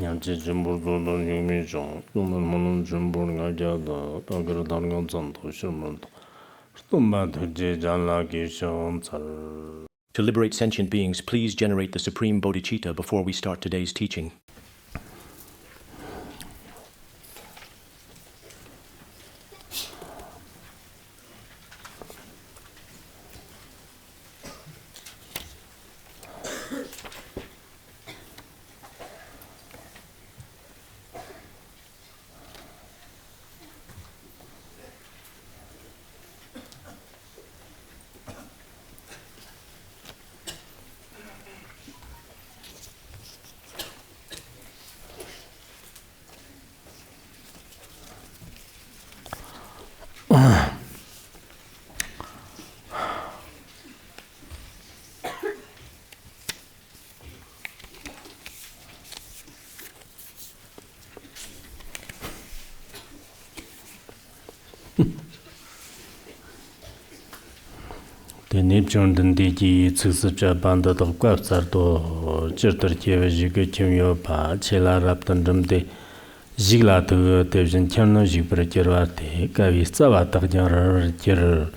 냠제 전부도 유미종 또는 모는 전부가 자다 다그러 다른 전도 실문도 또마도 제잔라기 쇼잘. To liberate sentient beings, please generate the supreme bodhicitta before we start today's teaching. The Nipjon Dendiki Tsusa Banda of Quapsardo, Jerturke, Jigakimyopa, Chela Raptandum Zigla to Devin Cherno Jibrakirate, Kavisava Tarjan Ger,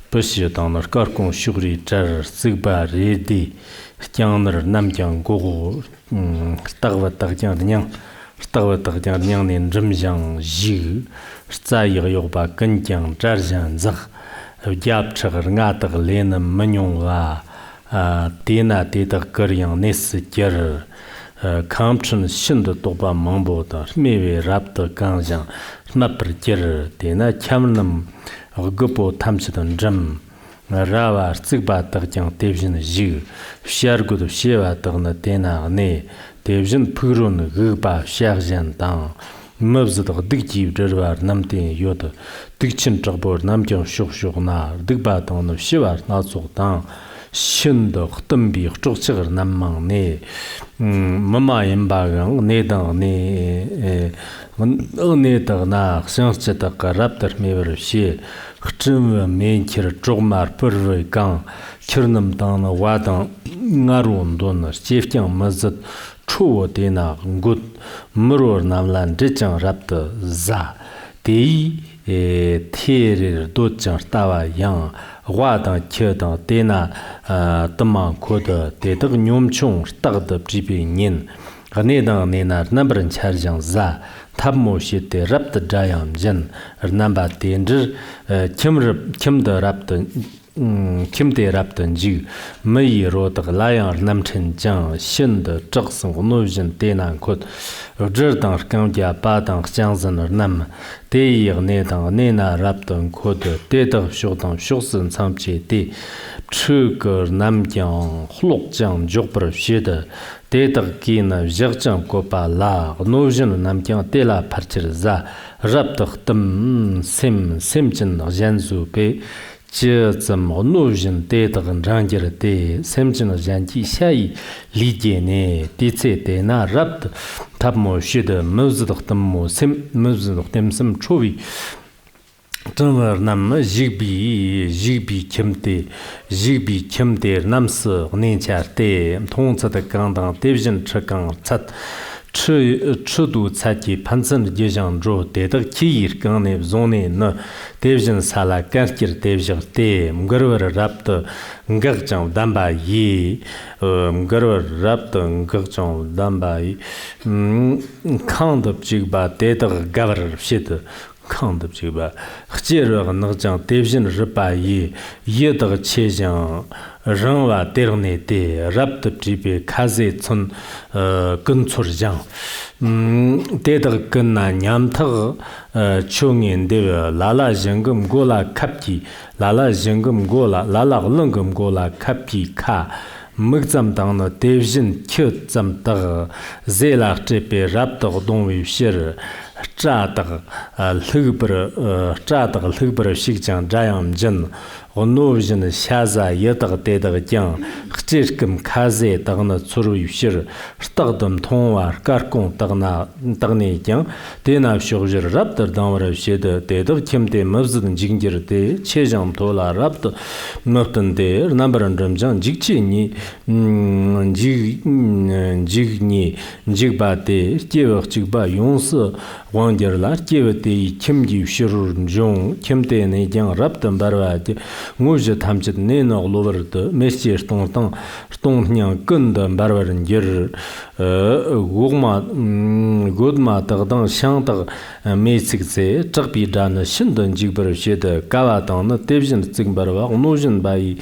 Pushitan or Karkon Shuri, Cher, Sigba, Redi, Stjaner, Namjan, Gogo, Stava Tarjan, Stava Tarjan in Jimjang, Jig, Stayr Yoba, Kanjang, Jarjan, Zach. Yapchar ngatar lena manyonga tina tita karyang nes ger kamchan shind toba mambo da mewe rapta kangjang smapr ger tina chamnam gupo tamchidan jam rawa tsigba tagjang tevjin jig shargud shewa tagna tina ne tevjin purun gba sharjan tang Mabzadog Digji Jervar Namtin Yod, Digchin Trabor Namjan Shukshukna, Digbaton of Shivar Natsutan, Shindo, Tumbi, Chukchir Namang Ne, Mama Imbagang, Nedan Ne, Nedana, Sansetaka Raptor Mever She, Chim Menkir, Jogmar, Purve Gang, Kirnam Dana, Wadan, Narun Donor, Stifting Mazat. Chuo dena good murur namlan richang rapta za dei tirir dochang tawa yang wadang kyedang dena tamang koda dedag nyomchung tagda pribi nin ganedang nena nambran charjang za tabmo shite rapta jayang jen namba denjir kimda rapta Kimde Rapton Ju, May Rod Lion Namchen Jang, Shin the Jackson, Novision Denan Kut, Jordan Kandia Badang Jansen Nam, Day Nedang, Nena Rapton Kut, Data Shodan Shosen Samchi De, Chuger Namjang, Hulokjang, Jopper Shida, Data Gina, Jerjang Kopa La, Novision Namjang de la Partirza, Raptor Dum Simjin Janzu Bay. 这怎么弄人对的跟人家的，甚至呢人家下一理解呢，对这的那รับ的，他们学的没子的他们没子的他们什么处理，正是那么一比欠的，那是年前的，同时的刚当对人吃刚吃。吃度才给盘子的就像着，得到起义刚那zone那，对人啥啦，感觉对人对，我认为รับ的，我讲单把一，我认为รับ的，我讲单把一，看的这个吧，得到个个些的。看的这个吧，接着那讲对人是把一的切讲。人话对人呢对，รับ的这边开始从跟出讲，对的跟那娘头去年的拉人跟过来卡皮，拉人跟过来，拉人跟过来卡皮卡。没怎么当呢？对人去怎么的？在那这边รับ的东西是 Trātag Lhigbar Shikjang Jayam Jin, Onovijin Shaza Yatag Dedag Jang, Hchirkim Kaze Dagna Tsuru Yushir, Stagdam Tongwar, Karkong Dagni Jang, Dena Shogir Raptor Damara Shed, Dedag Kimde Mavzin Jingir De, Chejam Tola Rapt, Murton De, Number and Ramjan, Jigchi Jigni, Jigba De, Jivak Jigba Yons, Wanger La, Jivati, Kimji Shirur Jong, Kimde Nejang Rapton Barwadi. Nguje tamchit neno lover de messier stong nyang gunda barbarin yer godma tagdang shang tag mesik ze chagbi dan shindan jigbar shede gawa dang na devjin zing barwa onojin bai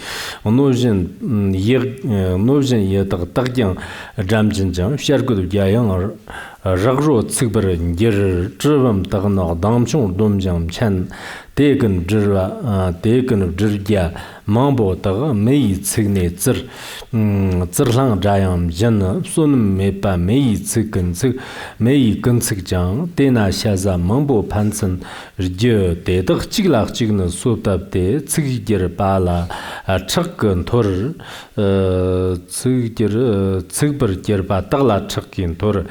onojin ye tagyang jamjin jang shargud yayang ragro tsigbar yer zhibam tagna damchung domjang chan Degan Jirja, Mambo Taga, Mei Tsigne Zir, Zirlang Jayam Jan, Sun Mepa Mei Tsigan Zig, Mei Gunsig Jang, Dena Shaza, Mambo Pansen, Rje, Dedag Chigla Chigna Subtab de, Tsigir Bala, Chakun Tor, Tsigbir Jirba Tagla Chakin Tor.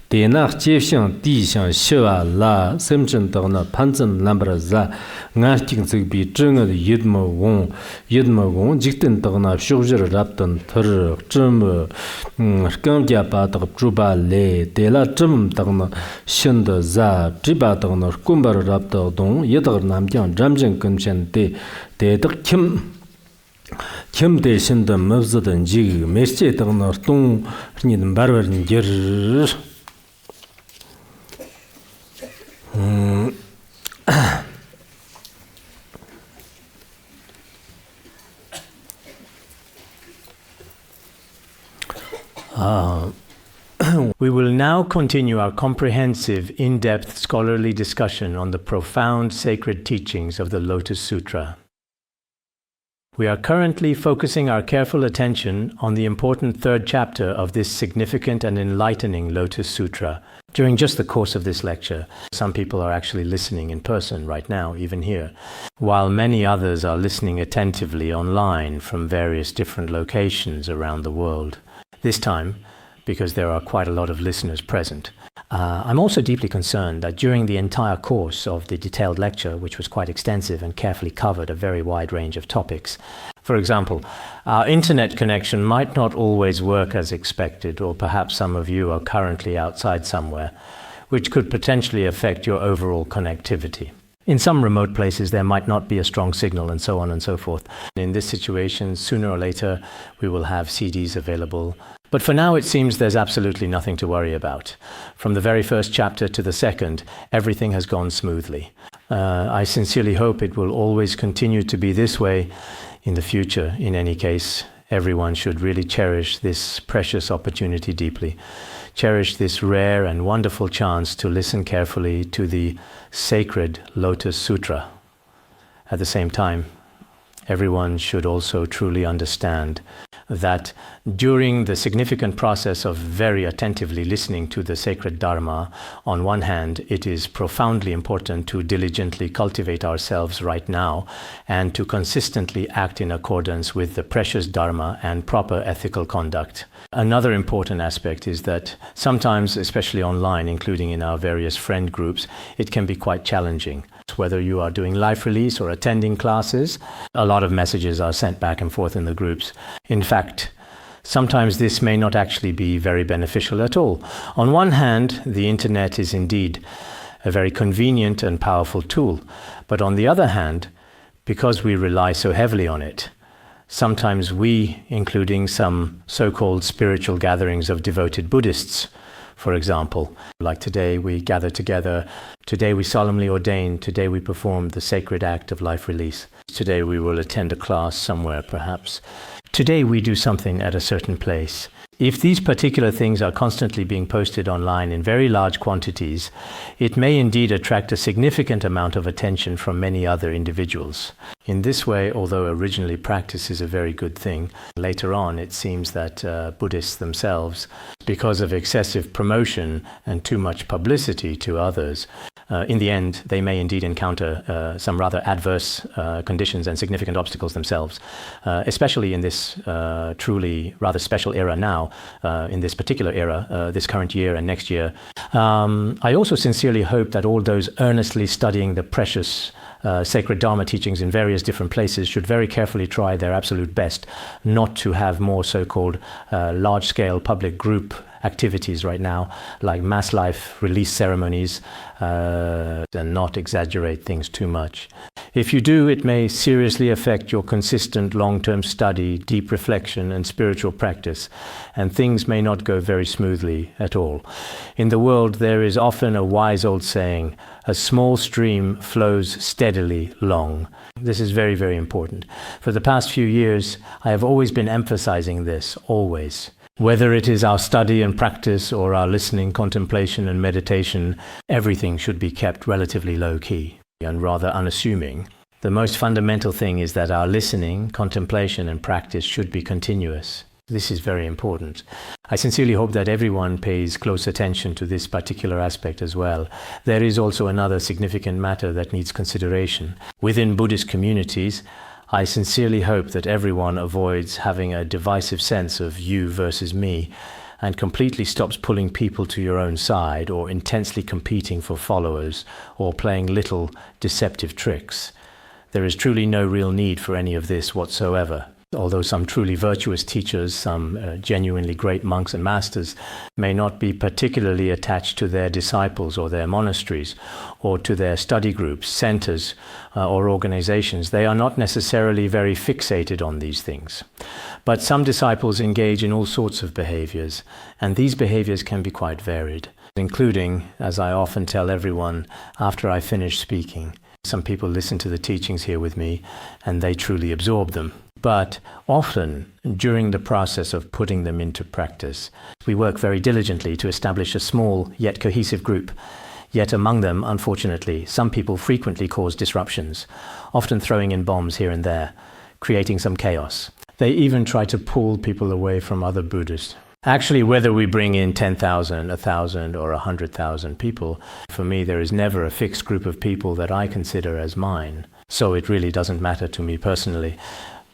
Denach Jefshang Di Shang Shiva La Semchen Dagna Panzen Lambra Za Ngarting Zigbi Zheng Yidma Wong Jikten Dagna Shugir Raptan Tur Zhem Gamja Badag Juba Le Dela Zhem Dagna Shind Za Jiba Dagna Kumbar Rapta Dong Yedar Namjang Jamjang Gumshan De Dedag Kim De Shind Mavzadan Jig Mesche Dagna Tung Nidin Barber Ger We will now continue our comprehensive, in-depth scholarly discussion on the profound sacred teachings of the Lotus Sutra. We are currently focusing our careful attention on the important third chapter of this significant and enlightening Lotus Sutra. During just the course of this lecture, some people are actually listening in person right now, even here, while many others are listening attentively online from various different locations around the world. This time, because there are quite a lot of listeners present. I'm also deeply concerned that during the entire course of the detailed lecture, which was quite extensive and carefully covered a very wide range of topics, for example, our internet connection might not always work as expected, or perhaps some of you are currently outside somewhere, which could potentially affect your overall connectivity. In some remote places, there might not be a strong signal, and so on and so forth. In this situation, sooner or later, we will have CDs available. But for now, it seems there's absolutely nothing to worry about. From the very first chapter to the second, everything has gone smoothly. I sincerely hope it will always continue to be this way in the future. In any case, everyone should really cherish this precious opportunity deeply. Cherish this rare and wonderful chance to listen carefully to the sacred Lotus Sutra. At the same time, everyone should also truly understand that during the significant process of very attentively listening to the sacred Dharma, on one hand, it is profoundly important to diligently cultivate ourselves right now and to consistently act in accordance with the precious Dharma and proper ethical conduct. Another important aspect is that sometimes, especially online, including in our various friend groups, it can be quite challenging. Whether you are doing life release or attending classes, a lot of messages are sent back and forth in the groups. In fact, sometimes this may not actually be very beneficial at all. On one hand, the internet is indeed a very convenient and powerful tool. But on the other hand, because we rely so heavily on it, sometimes we, including some so-called spiritual gatherings of devoted Buddhists, for example, like today we gather together, today we solemnly ordain, today we perform the sacred act of life release. Today we will attend a class somewhere perhaps. Today we do something at a certain place. If these particular things are constantly being posted online in very large quantities, it may indeed attract a significant amount of attention from many other individuals. In this way, although originally practice is a very good thing, later on it seems that Buddhists themselves, because of excessive promotion and too much publicity to others, in the end they may indeed encounter some rather adverse conditions and significant obstacles themselves, especially in this truly rather special era now, in this particular era, this current year and next year. I also sincerely hope that all those earnestly studying the precious sacred Dharma teachings in various different places should very carefully try their absolute best not to have more so-called large-scale public group activities right now, like mass life release ceremonies, and not exaggerate things too much. If you do, it may seriously affect your consistent long-term study, deep reflection, and spiritual practice, and things may not go very smoothly at all. In the world, there is often a wise old saying, "A small stream flows steadily long." This is very, very important. For the past few years, I have always been emphasizing this, always. Whether it is our study and practice or our listening, contemplation and meditation, everything should be kept relatively low-key and rather unassuming. The most fundamental thing is that our listening, contemplation and practice should be continuous. This is very important. I sincerely hope that everyone pays close attention to this particular aspect as well. There is also another significant matter that needs consideration. Within Buddhist communities, I sincerely hope that everyone avoids having a divisive sense of you versus me and completely stops pulling people to your own side or intensely competing for followers or playing little deceptive tricks. There is truly no real need for any of this whatsoever. Although some truly virtuous teachers, some genuinely great monks and masters, may not be particularly attached to their disciples or their monasteries, or to their study groups, centers, or organizations, they are not necessarily very fixated on these things. But some disciples engage in all sorts of behaviors, and these behaviors can be quite varied, including, as I often tell everyone after I finish speaking, some people listen to the teachings here with me, and they truly absorb them. But often, during the process of putting them into practice, we work very diligently to establish a small yet cohesive group. Yet among them, unfortunately, some people frequently cause disruptions, often throwing in bombs here and there, creating some chaos. They even try to pull people away from other Buddhists. Actually, whether we bring in 10,000, 1,000 or 100,000 people, for me there is never a fixed group of people that I consider as mine. So it really doesn't matter to me personally.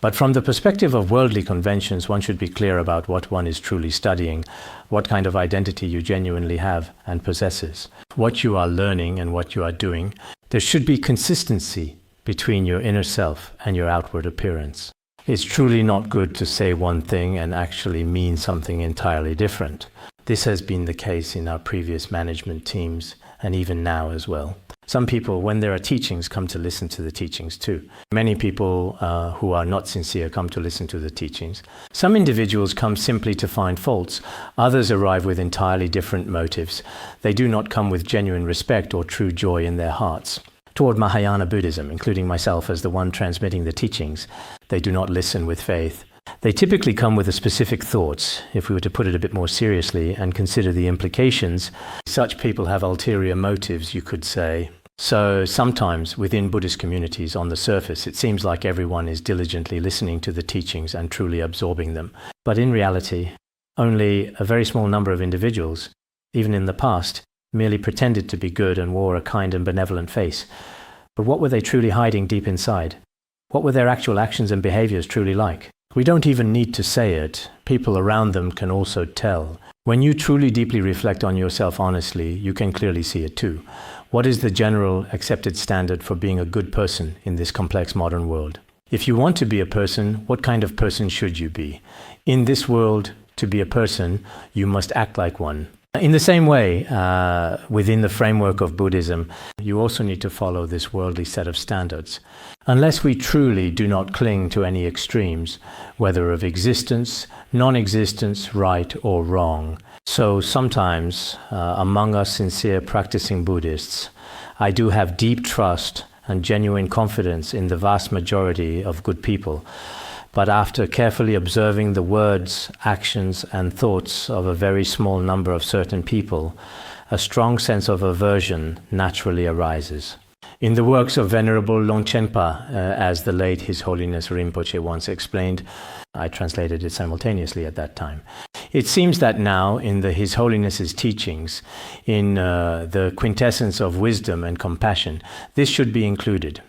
But from the perspective of worldly conventions, one should be clear about what one is truly studying, what kind of identity you genuinely have and possesses, what you are learning and what you are doing. There should be consistency between your inner self and your outward appearance. It's truly not good to say one thing and actually mean something entirely different. This has been the case in our previous management teams and even now as well. Some people, when there are teachings, come to listen to the teachings too. Many people who are not sincere come to listen to the teachings. Some individuals come simply to find faults. Others arrive with entirely different motives. They do not come with genuine respect or true joy in their hearts toward Mahayana Buddhism, including myself as the one transmitting the teachings. They do not listen with faith. They typically come with a specific thoughts. If we were to put it a bit more seriously and consider the implications, such people have ulterior motives, you could say. So sometimes within Buddhist communities on the surface, it seems like everyone is diligently listening to the teachings and truly absorbing them. But in reality, only a very small number of individuals, even in the past, merely pretended to be good and wore a kind and benevolent face. But what were they truly hiding deep inside? What were their actual actions and behaviors truly like? We don't even need to say it. People around them can also tell. When you truly deeply reflect on yourself honestly, you can clearly see it too. What is the general accepted standard for being a good person in this complex modern world? If you want to be a person, what kind of person should you be? In this world, to be a person, you must act like one. In the same way, within the framework of Buddhism, you also need to follow this worldly set of standards. Unless we truly do not cling to any extremes, whether of existence, non-existence, right or wrong. So sometimes, among us sincere practicing Buddhists, I do have deep trust and genuine confidence in the vast majority of good people. But after carefully observing the words, actions and thoughts of a very small number of certain people, a strong sense of aversion naturally arises. In the works of Venerable Longchenpa, as the late His Holiness Rinpoche once explained, I translated it simultaneously at that time. It seems that now, in the His Holiness's teachings, in the quintessence of wisdom and compassion, this should be included.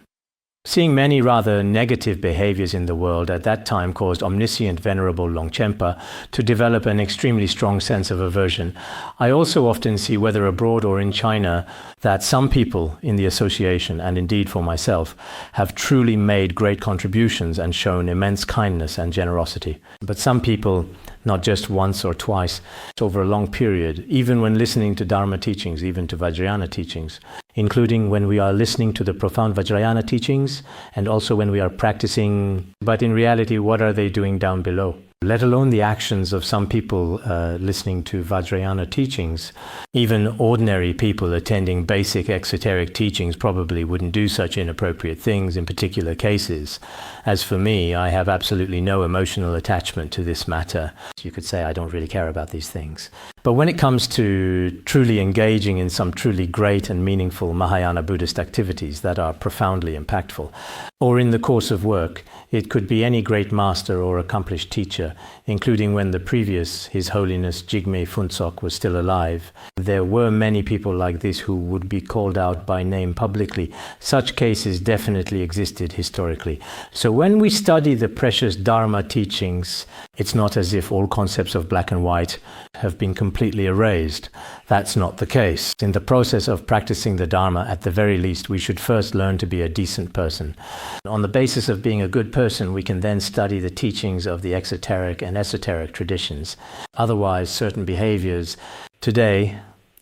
Seeing many rather negative behaviors in the world at that time caused omniscient Venerable Longchenpa to develop an extremely strong sense of aversion. I also often see, whether abroad or in China, that some people in the association, and indeed for myself, have truly made great contributions and shown immense kindness and generosity. But some people, not just once or twice, over a long period, even when listening to Dharma teachings, even to Vajrayana teachings, including when we are listening to the profound Vajrayana teachings, and also when we are practicing, but in reality, what are they doing down below? Let alone the actions of some people listening to Vajrayana teachings. Even ordinary people attending basic exoteric teachings probably wouldn't do such inappropriate things in particular cases. As for me, I have absolutely no emotional attachment to this matter. You could say I don't really care about these things. But when it comes to truly engaging in some truly great and meaningful Mahayana Buddhist activities that are profoundly impactful, or in the course of work, it could be any great master or accomplished teacher, including when the previous His Holiness Jigme Phuntsok was still alive. There were many people like this who would be called out by name publicly. Such cases definitely existed historically. So when we study the precious Dharma teachings, it's not as if all concepts of black and white have been completely erased. That's not the case. In the process of practicing the Dharma, at the very least, we should first learn to be a decent person. On the basis of being a good person, we can then study the teachings of the exoteric and esoteric traditions. Otherwise, certain behaviors. Today,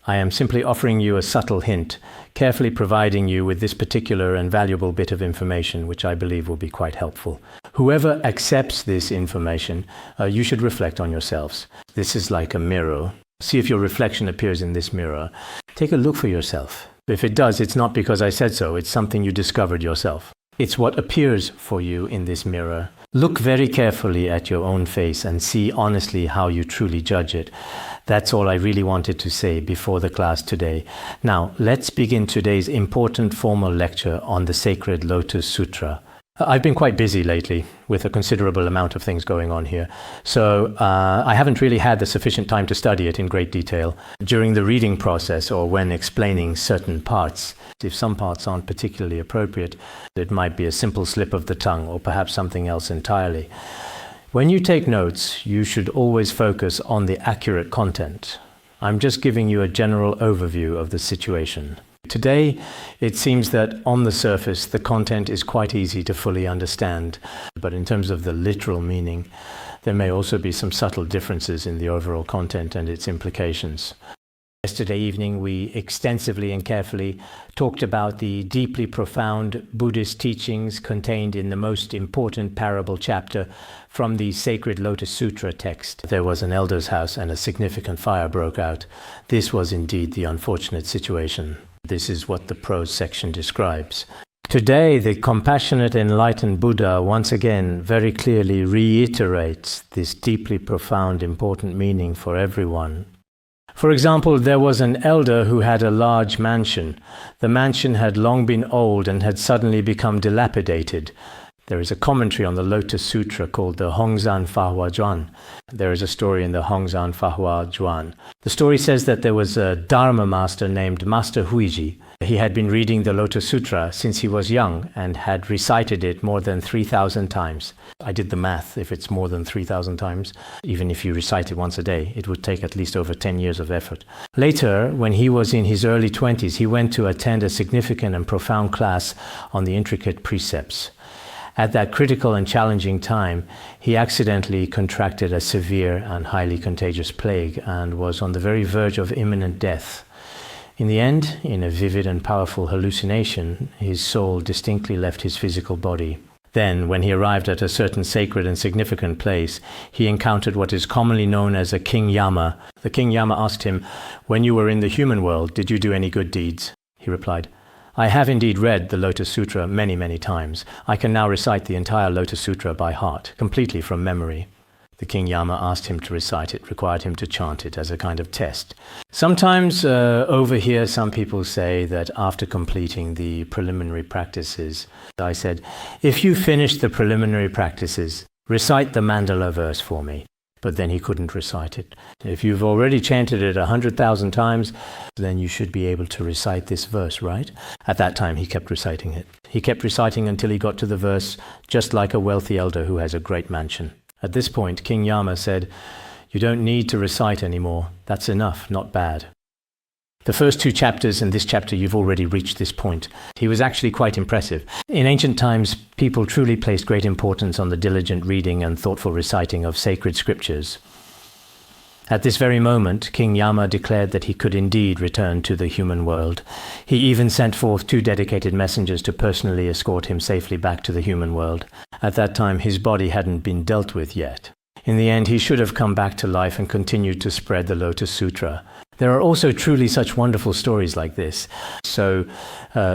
I am simply offering you a subtle hint, carefully providing you with this particular and valuable bit of information, which I believe will be quite helpful. Whoever accepts this information, you should reflect on yourselves. This is like a mirror. See if your reflection appears in this mirror. Take a look for yourself. If it does, it's not because I said so, it's something you discovered yourself. It's what appears for you in this mirror. Look very carefully at your own face and see honestly how you truly judge it. That's all I really wanted to say before the class today. Now, let's begin today's important formal lecture on the sacred Lotus Sutra. I've been quite busy lately with a considerable amount of things going on here, so I haven't really had the sufficient time to study it in great detail. During the reading process or when explaining certain parts, if some parts aren't particularly appropriate, it might be a simple slip of the tongue or perhaps something else entirely. When you take notes, you should always focus on the accurate content. I'm just giving you a general overview of the situation. Today, it seems that on the surface, the content is quite easy to fully understand, but in terms of the literal meaning, there may also be some subtle differences in the overall content and its implications. Yesterday evening, we extensively and carefully talked about the deeply profound Buddhist teachings contained in the most important parable chapter from the sacred Lotus Sutra text. There was an elder's house and a significant fire broke out. This was indeed the unfortunate situation. This is what the prose section describes. Today, the compassionate enlightened Buddha once again very clearly reiterates this deeply profound, important meaning for everyone. For example, there was an elder who had a large mansion. The mansion had long been old and had suddenly become dilapidated. There is a commentary on the Lotus Sutra called the Hongzan Fahua Zhuan. There is a story in the Hongzan Fahua Zhuan. The story says that there was a Dharma master named Master Huiji. He had been reading the Lotus Sutra since he was young and had recited it more than 3,000 times. I did the math. If it's more than 3,000 times, even if you recite it once a day, it would take at least over 10 years of effort. Later, when he was in his early 20s, he went to attend a significant and profound class on the intricate precepts. At that critical and challenging time, he accidentally contracted a severe and highly contagious plague and was on the very verge of imminent death. In the end, in a vivid and powerful hallucination, his soul distinctly left his physical body. Then, when he arrived at a certain sacred and significant place, he encountered what is commonly known as a King Yama. The King Yama asked him, "When you were in the human world, did you do any good deeds?" He replied, "I have indeed read the Lotus Sutra many, many times. I can now recite the entire Lotus Sutra by heart, completely from memory." The King Yama asked him to recite it, required him to chant it as a kind of test. Sometimes over here, some people say that after completing the preliminary practices, I said, if you finish the preliminary practices, recite the mandala verse for me. But then he couldn't recite it. If you've already chanted it 100,000 times, then you should be able to recite this verse, right? At that time, he kept reciting it. He kept reciting until he got to the verse, just like a wealthy elder who has a great mansion. At this point, King Yama said, you don't need to recite anymore. That's enough, not bad. The first 2 chapters and this chapter, you've already reached this point. He was actually quite impressive. In ancient times, people truly placed great importance on the diligent reading and thoughtful reciting of sacred scriptures. At this very moment, King Yama declared that he could indeed return to the human world. He even sent forth 2 dedicated messengers to personally escort him safely back to the human world. At that time, his body hadn't been dealt with yet. In the end, he should have come back to life and continued to spread the Lotus Sutra. There are also truly such wonderful stories like this. So,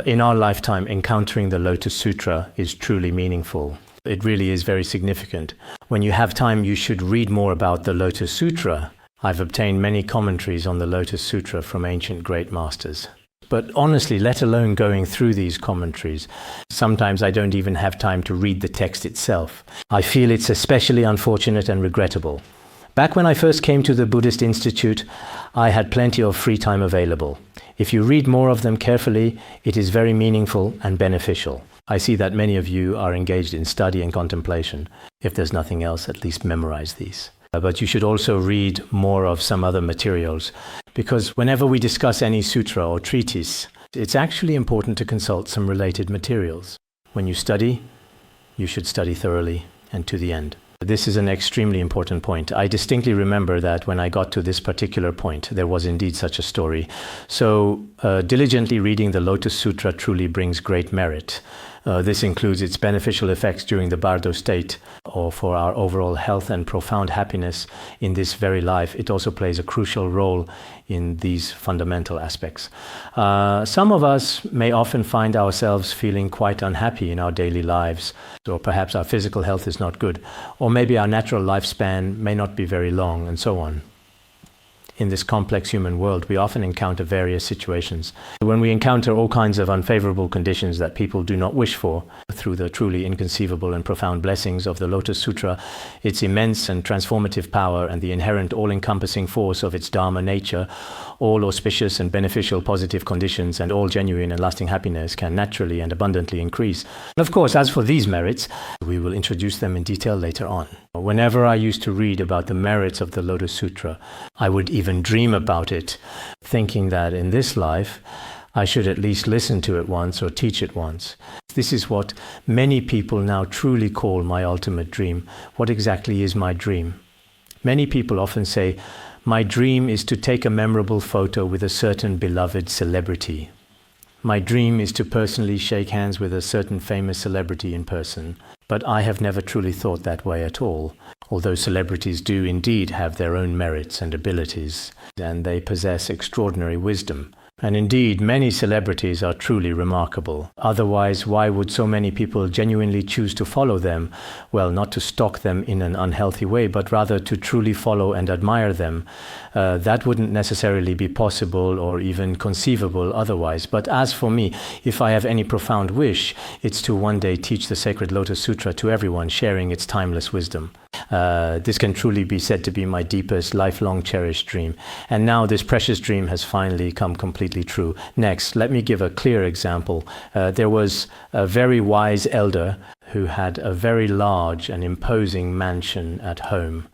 in our lifetime, encountering the Lotus Sutra is truly meaningful. It really is very significant. When you have time, you should read more about the Lotus Sutra. I've obtained many commentaries on the Lotus Sutra from ancient great masters. But honestly, let alone going through these commentaries, sometimes I don't even have time to read the text itself. I feel it's especially unfortunate and regrettable. Back when I first came to the Buddhist Institute, I had plenty of free time available. If you read more of them carefully, it is very meaningful and beneficial. I see that many of you are engaged in study and contemplation. If there's nothing else, at least memorize these. But you should also read more of some other materials, because whenever we discuss any sutra or treatise, it's actually important to consult some related materials. When you study, you should study thoroughly and to the end. This is an extremely important point. I distinctly remember that when I got to this particular point, there was indeed such a story. So, diligently reading the Lotus Sutra truly brings great merit. This includes its beneficial effects during the bardo state, or for our overall health and profound happiness in this very life. It also plays a crucial role in these fundamental aspects. Some of us may often find ourselves feeling quite unhappy in our daily lives, or perhaps our physical health is not good, or maybe our natural lifespan may not be very long, and so on. In this complex human world, we often encounter various situations. When we encounter all kinds of unfavorable conditions that people do not wish for, through the truly inconceivable and profound blessings of the Lotus Sutra, its immense and transformative power and the inherent all-encompassing force of its Dharma nature, all auspicious and beneficial positive conditions and all genuine and lasting happiness can naturally and abundantly increase. And of course, as for these merits, we will introduce them in detail later on. Whenever I used to read about the merits of the Lotus Sutra, I would even dream about it, thinking that in this life, I should at least listen to it once or teach it once. This is what many people now truly call my ultimate dream. What exactly is my dream? Many people often say, my dream is to take a memorable photo with a certain beloved celebrity. My dream is to personally shake hands with a certain famous celebrity in person. But I have never truly thought that way at all, although celebrities do indeed have their own merits and abilities, and they possess extraordinary wisdom. And indeed, many celebrities are truly remarkable. Otherwise, why would so many people genuinely choose to follow them? Well, not to stalk them in an unhealthy way, but rather to truly follow and admire them. That wouldn't necessarily be possible or even conceivable otherwise. But as for me, if I have any profound wish, it's to one day teach the sacred Lotus Sutra to everyone, sharing its timeless wisdom. This can truly be said to be my deepest, lifelong cherished dream. And now this precious dream has finally come completely true. Next, let me give a clear example. There was a very wise elder who had a very large and imposing mansion at home.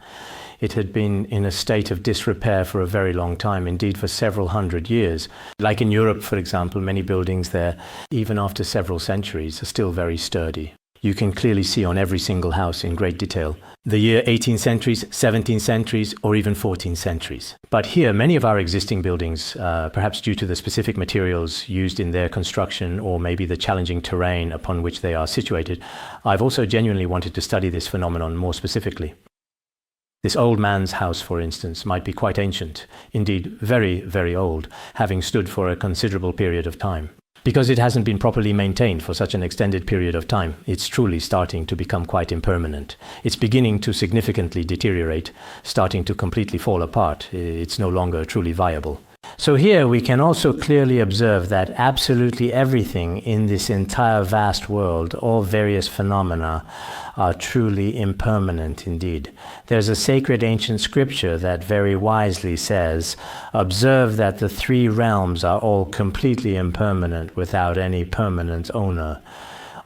It had been in a state of disrepair for a very long time, indeed for several hundred years. Like in Europe, for example, many buildings there, even after several centuries, are still very sturdy. You can clearly see on every single house in great detail the year 18th centuries, 17th centuries, or even 14th centuries. But here, many of our existing buildings, perhaps due to the specific materials used in their construction or maybe the challenging terrain upon which they are situated, I've also genuinely wanted to study this phenomenon more specifically. This old man's house, for instance, might be quite ancient, indeed very, very old, having stood for a considerable period of time. because it hasn't been properly maintained for such an extended period of time. It's truly starting to become quite impermanent. It's beginning to significantly deteriorate, starting to completely fall apart. It's no longer truly viable. So here we can also clearly observe that absolutely everything in this entire vast world, all various phenomena, are truly impermanent indeed. There's a sacred ancient scripture that very wisely says, observe that the three realms are all completely impermanent without any permanent owner,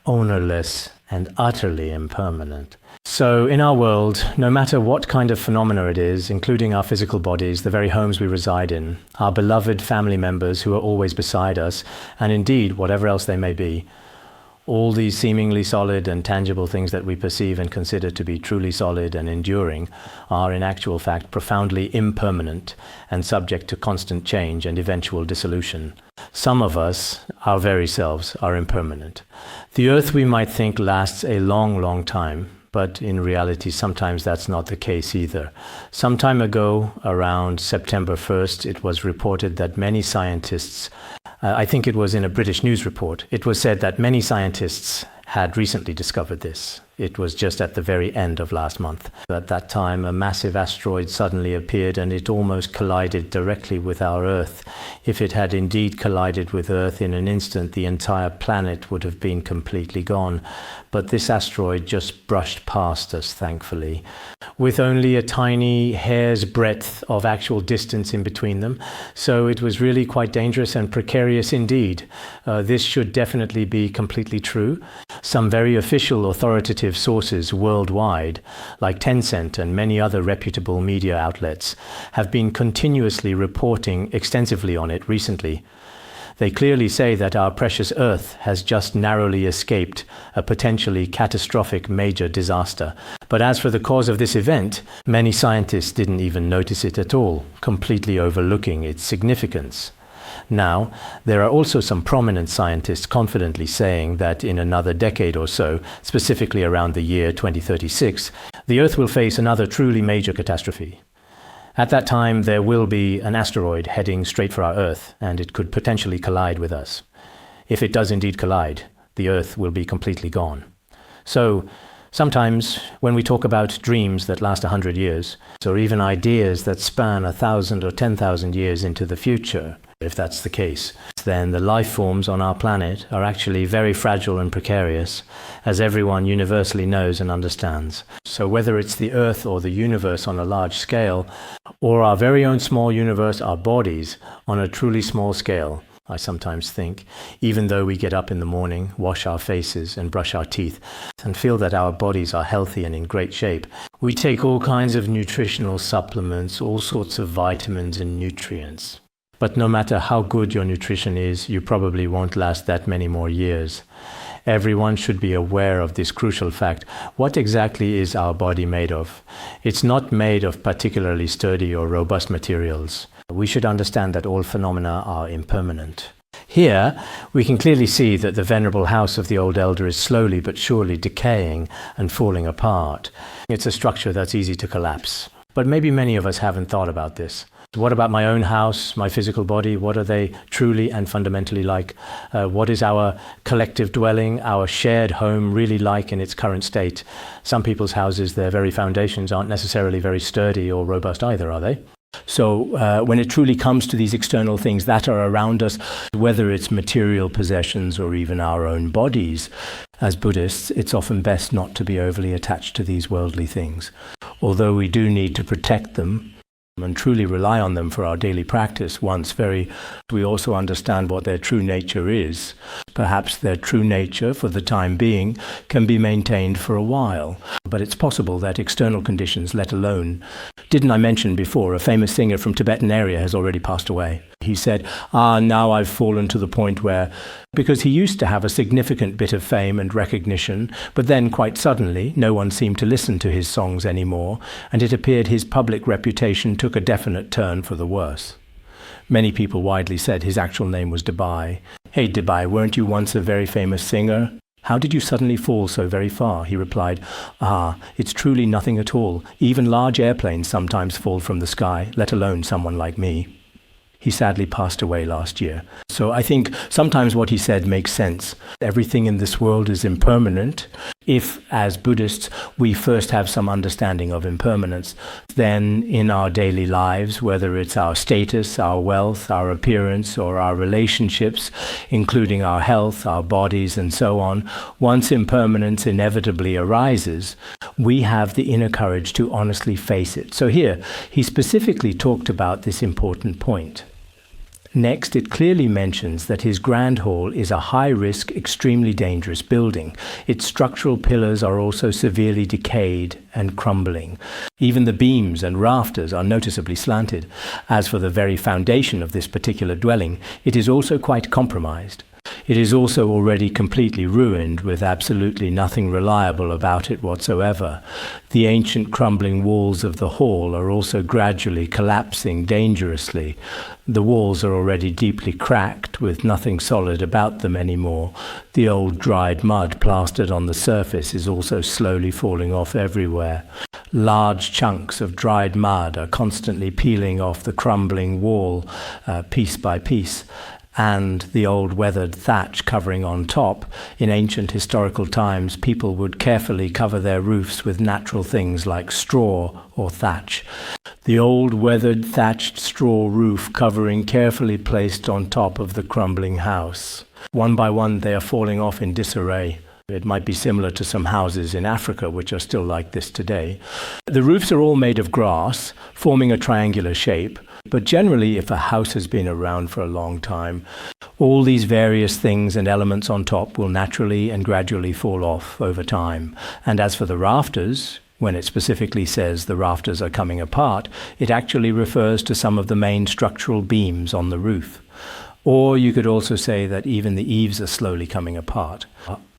ownerless and utterly impermanent. So in our world, no matter what kind of phenomena it is, including our physical bodies, the very homes we reside in, our beloved family members who are always beside us, and indeed whatever else they may be, all these seemingly solid and tangible things that we perceive and consider to be truly solid and enduring are in actual fact profoundly impermanent and subject to constant change and eventual dissolution. Some of us, our very selves, are impermanent. The earth, we might think, lasts a long, long time, but in reality sometimes that's not the case either. Some time ago, around September 1st, it was reported that many scientists, I think it was in a British news report, it was said that many scientists had recently discovered this. It was just at the very end of last month. At that time, a massive asteroid suddenly appeared and it almost collided directly with our Earth. If it had indeed collided with Earth in an instant, the entire planet would have been completely gone. But this asteroid just brushed past us, thankfully, with only a tiny hair's breadth of actual distance in between them. So it was really quite dangerous and precarious indeed. This should definitely be completely true. Some very official, authoritative sources worldwide, like Tencent and many other reputable media outlets, have been continuously reporting extensively on it recently. They clearly say that our precious Earth has just narrowly escaped a potentially catastrophic major disaster. But as for the cause of this event, many scientists didn't even notice it at all, completely overlooking its significance. Now, there are also some prominent scientists confidently saying that in another decade or so, specifically around the year 2036, the Earth will face another truly major catastrophe. At that time, there will be an asteroid heading straight for our Earth, and it could potentially collide with us. If it does indeed collide, the Earth will be completely gone. So, sometimes when we talk about dreams that last 100 years, or even ideas that span 1,000 or 10,000 years into the future, if that's the case, then the life forms on our planet are actually very fragile and precarious, as everyone universally knows and understands. So whether it's the Earth or the universe on a large scale, or our very own small universe, our bodies, on a truly small scale, I sometimes think, even though we get up in the morning, wash our faces and brush our teeth, and feel that our bodies are healthy and in great shape, we take all kinds of nutritional supplements, all sorts of vitamins and nutrients. But no matter how good your nutrition is, you probably won't last that many more years. Everyone should be aware of this crucial fact. What exactly is our body made of? It's not made of particularly sturdy or robust materials. We should understand that all phenomena are impermanent. Here, we can clearly see that the venerable house of the old elder is slowly but surely decaying and falling apart. It's a structure that's easy to collapse. But maybe many of us haven't thought about this. What about my own house, my physical body? What are they truly and fundamentally like? What is our collective dwelling, our shared home really like in its current state? Some people's houses, their very foundations aren't necessarily very sturdy or robust either, are they? So when it truly comes to these external things that are around us, whether it's material possessions or even our own bodies, as Buddhists, it's often best not to be overly attached to these worldly things. Although we do need to protect them and truly rely on them for our daily practice, we also understand what their true nature is. Perhaps their true nature, for the time being, can be maintained for a while. But it's possible that external conditions, let alone... Didn't I mention before, a famous singer from Tibetan area has already passed away. He said, now I've fallen to the point where... Because he used to have a significant bit of fame and recognition, but then quite suddenly no one seemed to listen to his songs anymore, and it appeared his public reputation took a definite turn for the worse. Many people widely said his actual name was Dabai. Hey Dabai, weren't you once a very famous singer? How did you suddenly fall so very far? He replied, it's truly nothing at all. Even large airplanes sometimes fall from the sky, let alone someone like me. He sadly passed away last year. So I think sometimes what he said makes sense. Everything in this world is impermanent. If, as Buddhists, we first have some understanding of impermanence, then in our daily lives, whether it's our status, our wealth, our appearance, or our relationships, including our health, our bodies, and so on, once impermanence inevitably arises, we have the inner courage to honestly face it. So here, he specifically talked about this important point. Next, it clearly mentions that his grand hall is a high-risk, extremely dangerous building. Its structural pillars are also severely decayed and crumbling. Even the beams and rafters are noticeably slanted. As for the very foundation of this particular dwelling, it is also quite compromised. It is also already completely ruined, with absolutely nothing reliable about it whatsoever. The ancient crumbling walls of the hall are also gradually collapsing dangerously. The walls are already deeply cracked, with nothing solid about them anymore. The old dried mud plastered on the surface is also slowly falling off everywhere. Large chunks of dried mud are constantly peeling off the crumbling wall, piece by piece. And the old weathered thatch covering on top. In ancient historical times, people would carefully cover their roofs with natural things like straw or thatch. The old weathered thatched straw roof covering carefully placed on top of the crumbling house. One by one, they are falling off in disarray. It might be similar to some houses in Africa, which are still like this today. The roofs are all made of grass, forming a triangular shape. But generally, if a house has been around for a long time, all these various things and elements on top will naturally and gradually fall off over time. And as for the rafters, when it specifically says the rafters are coming apart, it actually refers to some of the main structural beams on the roof. Or you could also say that even the eaves are slowly coming apart.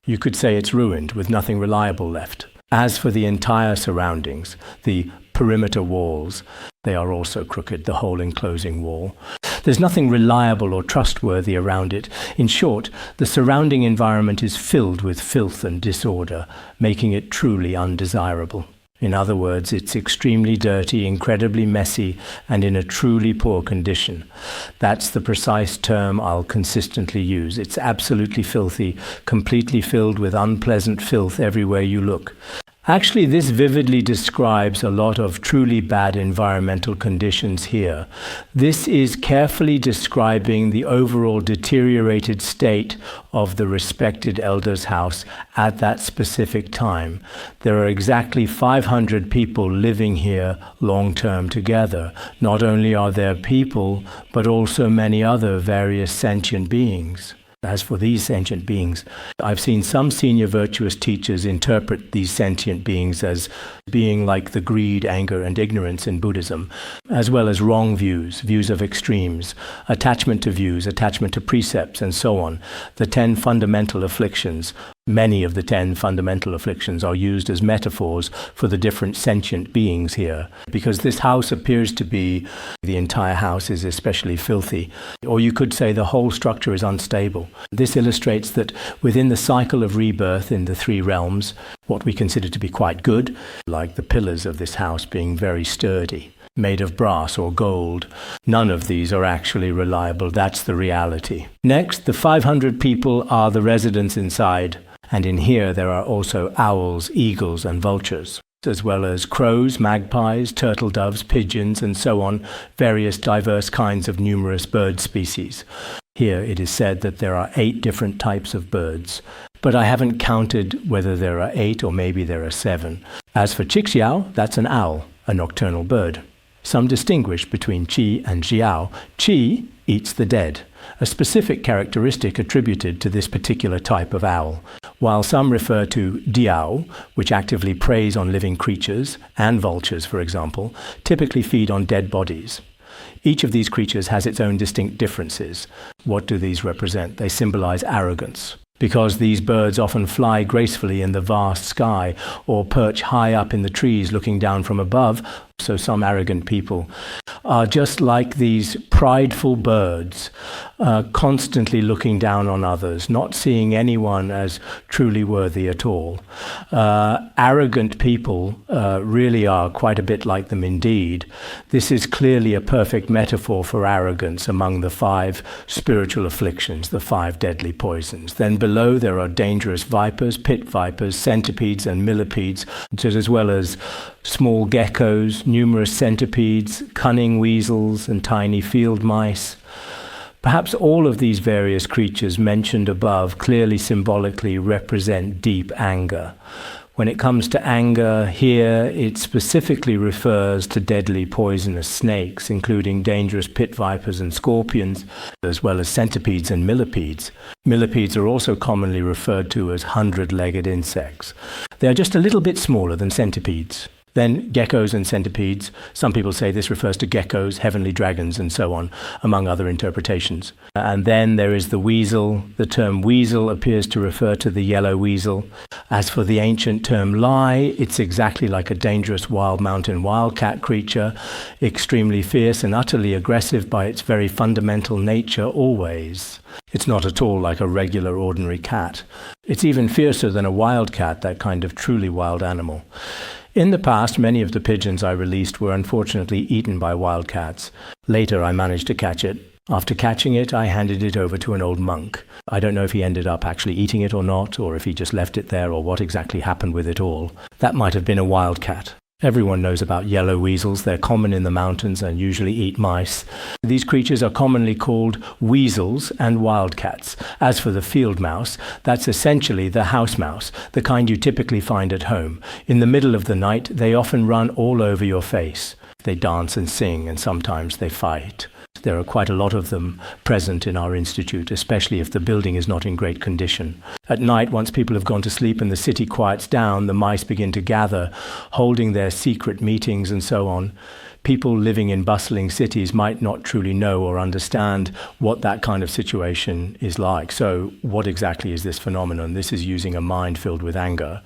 You could say it's ruined with nothing reliable left. As for the entire surroundings, the perimeter walls, they are also crooked, the whole enclosing wall. There's nothing reliable or trustworthy around it. In short, the surrounding environment is filled with filth and disorder, making it truly undesirable. In other words, it's extremely dirty, incredibly messy, and in a truly poor condition. That's the precise term I'll consistently use. It's absolutely filthy, completely filled with unpleasant filth everywhere you look. Actually, this vividly describes a lot of truly bad environmental conditions here. This is carefully describing the overall deteriorated state of the respected elder's house at that specific time. There are exactly 500 people living here long-term together. Not only are there people, but also many other various sentient beings. As for these sentient beings, I've seen some senior virtuous teachers interpret these sentient beings as being like the greed, anger, and ignorance in Buddhism, as well as wrong views, views of extremes, attachment to views, attachment to precepts, and so on. The 10 fundamental afflictions. Many of the 10 fundamental afflictions are used as metaphors for the different sentient beings here, because this house appears to be, the entire house is especially filthy, or you could say the whole structure is unstable. This illustrates that within the cycle of rebirth in the 3 realms, what we consider to be quite good, like the pillars of this house being very sturdy, made of brass or gold. None of these are actually reliable. That's the reality. Next, the 500 people are the residents inside. And in here there are also owls, eagles, and vultures, as well as crows, magpies, turtle doves, pigeons, and so on, various diverse kinds of numerous bird species. Here it is said that there are 8 different types of birds, but I haven't counted whether there are 8 or maybe there are 7. As for Chixiao, that's an owl, a nocturnal bird. Some distinguish between Qi and Xiao. Qi eats the dead, a specific characteristic attributed to this particular type of owl, while some refer to Diao, which actively preys on living creatures, and vultures, for example, typically feed on dead bodies. Each of these creatures has its own distinct differences. What do these represent? They symbolize arrogance. Because these birds often fly gracefully in the vast sky or perch high up in the trees looking down from above, So some arrogant people are just like these prideful birds, constantly looking down on others, not seeing anyone as truly worthy at all. Arrogant people really are quite a bit like them indeed. This is clearly a perfect metaphor for arrogance among the 5 spiritual afflictions, the 5 deadly poisons. Then below there are dangerous vipers, pit vipers, centipedes and millipedes, as well as small geckos, numerous centipedes, cunning weasels, and tiny field mice. Perhaps all of these various creatures mentioned above clearly symbolically represent deep anger. When it comes to anger, here it specifically refers to deadly poisonous snakes, including dangerous pit vipers and scorpions, as well as centipedes and millipedes. Millipedes are also commonly referred to as 100-legged insects. They are just a little bit smaller than centipedes. Then geckos and centipedes. Some people say this refers to geckos, heavenly dragons, and so on, among other interpretations. And then there is the weasel. The term weasel appears to refer to the yellow weasel. As for the ancient term lai, it's exactly like a dangerous wild mountain wildcat creature, extremely fierce and utterly aggressive by its very fundamental nature always. It's not at all like a regular ordinary cat. It's even fiercer than a wild cat, that kind of truly wild animal. In the past, many of the pigeons I released were unfortunately eaten by wildcats. Later, I managed to catch it. After catching it, I handed it over to an old monk. I don't know if he ended up actually eating it or not, or if he just left it there, or what exactly happened with it all. That might have been a wildcat. Everyone knows about yellow weasels. They're common in the mountains and usually eat mice. These creatures are commonly called weasels and wildcats. As for the field mouse, that's essentially the house mouse, the kind you typically find at home. In the middle of the night, they often run all over your face. They dance and sing, and sometimes they fight. There are quite a lot of them present in our institute, especially if the building is not in great condition. At night, once people have gone to sleep and the city quiets down, the mice begin to gather, holding their secret meetings and so on. People living in bustling cities might not truly know or understand what that kind of situation is like. So what exactly is this phenomenon? This is using a mind filled with anger.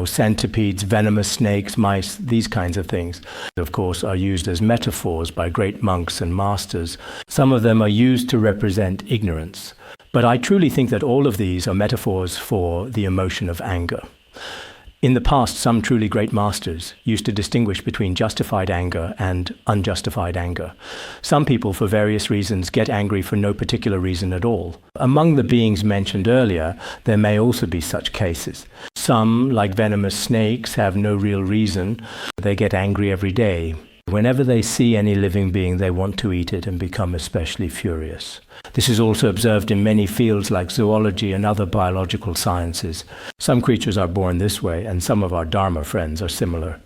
Centipedes, venomous snakes, mice, these kinds of things, of course, are used as metaphors by great monks and masters. Some of them are used to represent ignorance. But I truly think that all of these are metaphors for the emotion of anger. In the past, some truly great masters used to distinguish between justified anger and unjustified anger. Some people, for various reasons, get angry for no particular reason at all. Among the beings mentioned earlier, there may also be such cases. Some, like venomous snakes, have no real reason. They get angry every day. Whenever they see any living being, they want to eat it and become especially furious. This is also observed in many fields like zoology and other biological sciences. Some creatures are born this way, and some of our Dharma friends are similar.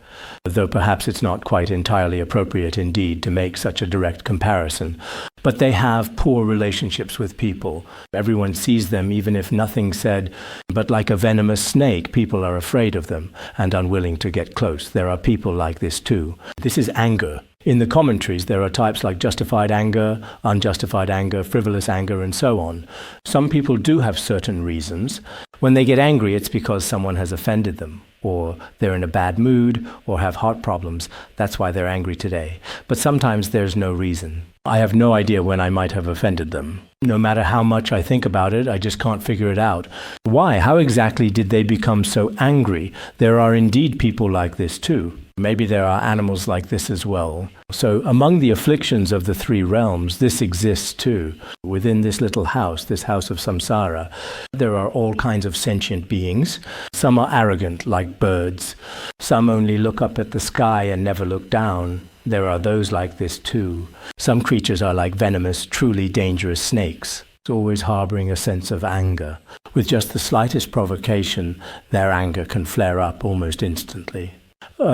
Though perhaps it's not quite entirely appropriate indeed to make such a direct comparison. But they have poor relationships with people. Everyone sees them even if nothing said, but like a venomous snake, people are afraid of them and unwilling to get close. There are people like this too. This is anger. In the commentaries, there are types like justified anger, unjustified anger, frivolous anger, and so on. Some people do have certain reasons. When they get angry, it's because someone has offended them, or they're in a bad mood, or have heart problems. That's why they're angry today. But sometimes there's no reason. I have no idea when I might have offended them. No matter how much I think about it, I just can't figure it out. Why? How exactly did they become so angry? There are indeed people like this too. Maybe there are animals like this as well. So among the afflictions of the 3 realms, this exists too. Within this little house, this house of samsara, there are all kinds of sentient beings. Some are arrogant, like birds. Some only look up at the sky and never look down. There are those like this too. Some creatures are like venomous, truly dangerous snakes, always harboring a sense of anger. With just the slightest provocation, their anger can flare up almost instantly.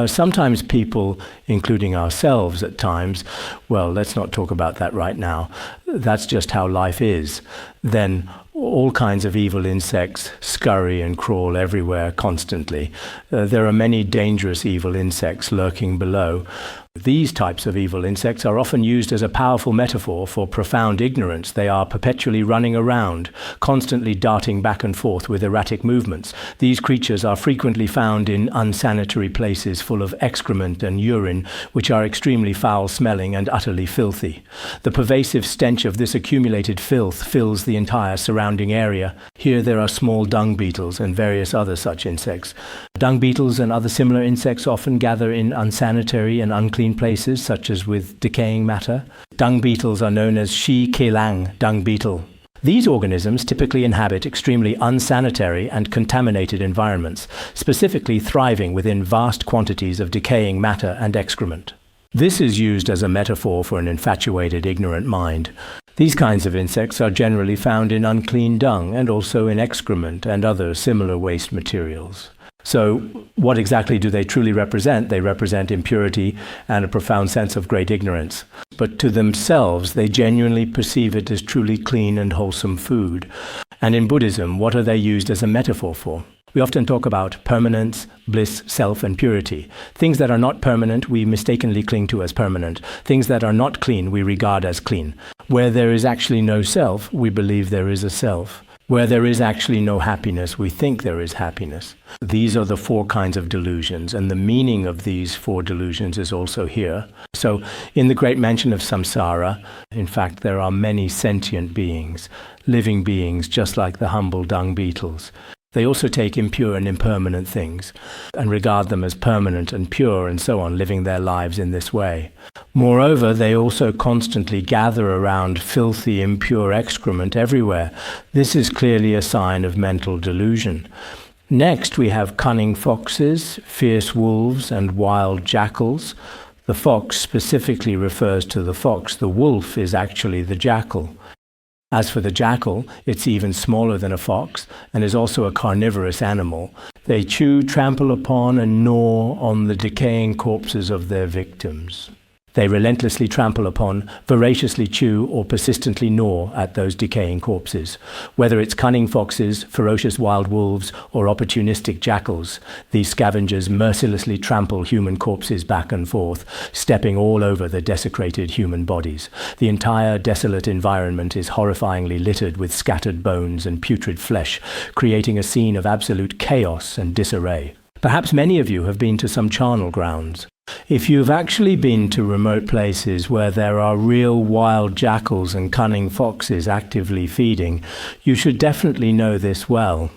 Sometimes people, including ourselves at times, well, let's not talk about that right now. That's just how life is. Then all kinds of evil insects scurry and crawl everywhere constantly. There are many dangerous evil insects lurking below. These types of evil insects are often used as a powerful metaphor for profound ignorance. They are perpetually running around, constantly darting back and forth with erratic movements. These creatures are frequently found in unsanitary places full of excrement and urine, which are extremely foul-smelling and utterly filthy. The pervasive stench of this accumulated filth fills the entire surrounding area. Here there are small dung beetles and various other such insects. Dung beetles and other similar insects often gather in unsanitary and unclean places, such as with decaying matter. Dung beetles are known as shi kelang dung beetle. These organisms typically inhabit extremely unsanitary and contaminated environments, specifically thriving within vast quantities of decaying matter and excrement. This is used as a metaphor for an infatuated, ignorant mind. These kinds of insects are generally found in unclean dung and also in excrement and other similar waste materials. So what exactly do they truly represent? They represent impurity and a profound sense of great ignorance. But to themselves, they genuinely perceive it as truly clean and wholesome food. And in Buddhism, what are they used as a metaphor for? We often talk about permanence, bliss, self, and purity. Things that are not permanent, we mistakenly cling to as permanent. Things that are not clean, we regard as clean. Where there is actually no self, we believe there is a self. Where there is actually no happiness, we think there is happiness. These are the four kinds of delusions, and the meaning of these four delusions is also here. So, in the great mention of samsara, in fact, there are many sentient beings, living beings, just like the humble dung beetles. They also take impure and impermanent things and regard them as permanent and pure and so on, living their lives in this way. Moreover, they also constantly gather around filthy, impure excrement everywhere. This is clearly a sign of mental delusion. Next, we have cunning foxes, fierce wolves, and wild jackals. The fox specifically refers to the fox. The wolf is actually the jackal. As for the jackal, it's even smaller than a fox and is also a carnivorous animal. They chew, trample upon, and gnaw on the decaying corpses of their victims. They relentlessly trample upon, voraciously chew, or persistently gnaw at those decaying corpses. Whether it's cunning foxes, ferocious wild wolves, or opportunistic jackals, these scavengers mercilessly trample human corpses back and forth, stepping all over the desecrated human bodies. The entire desolate environment is horrifyingly littered with scattered bones and putrid flesh, creating a scene of absolute chaos and disarray. Perhaps many of you have been to some charnel grounds. If you've actually been to remote places where there are real wild jackals and cunning foxes actively feeding, you should definitely know this well.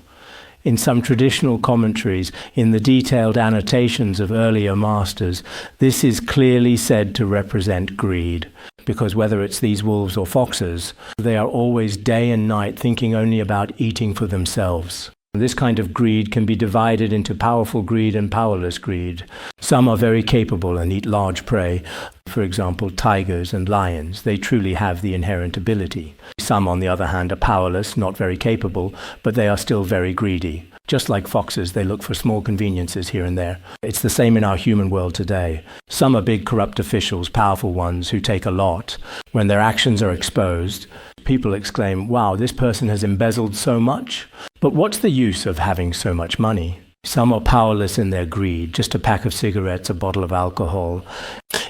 In some traditional commentaries, in the detailed annotations of earlier masters, this is clearly said to represent greed, because whether it's these wolves or foxes, they are always day and night thinking only about eating for themselves. This kind of greed can be divided into powerful greed and powerless greed. Some are very capable and eat large prey. For example, tigers and lions. They truly have the inherent ability. Some, on the other hand, are powerless, not very capable, but they are still very greedy. Just like foxes, they look for small conveniences here and there. It's the same in our human world today. Some are big corrupt officials, powerful ones who take a lot. When their actions are exposed, people exclaim, "Wow, this person has embezzled so much." But what's the use of having so much money? Some are powerless in their greed, just a pack of cigarettes, a bottle of alcohol.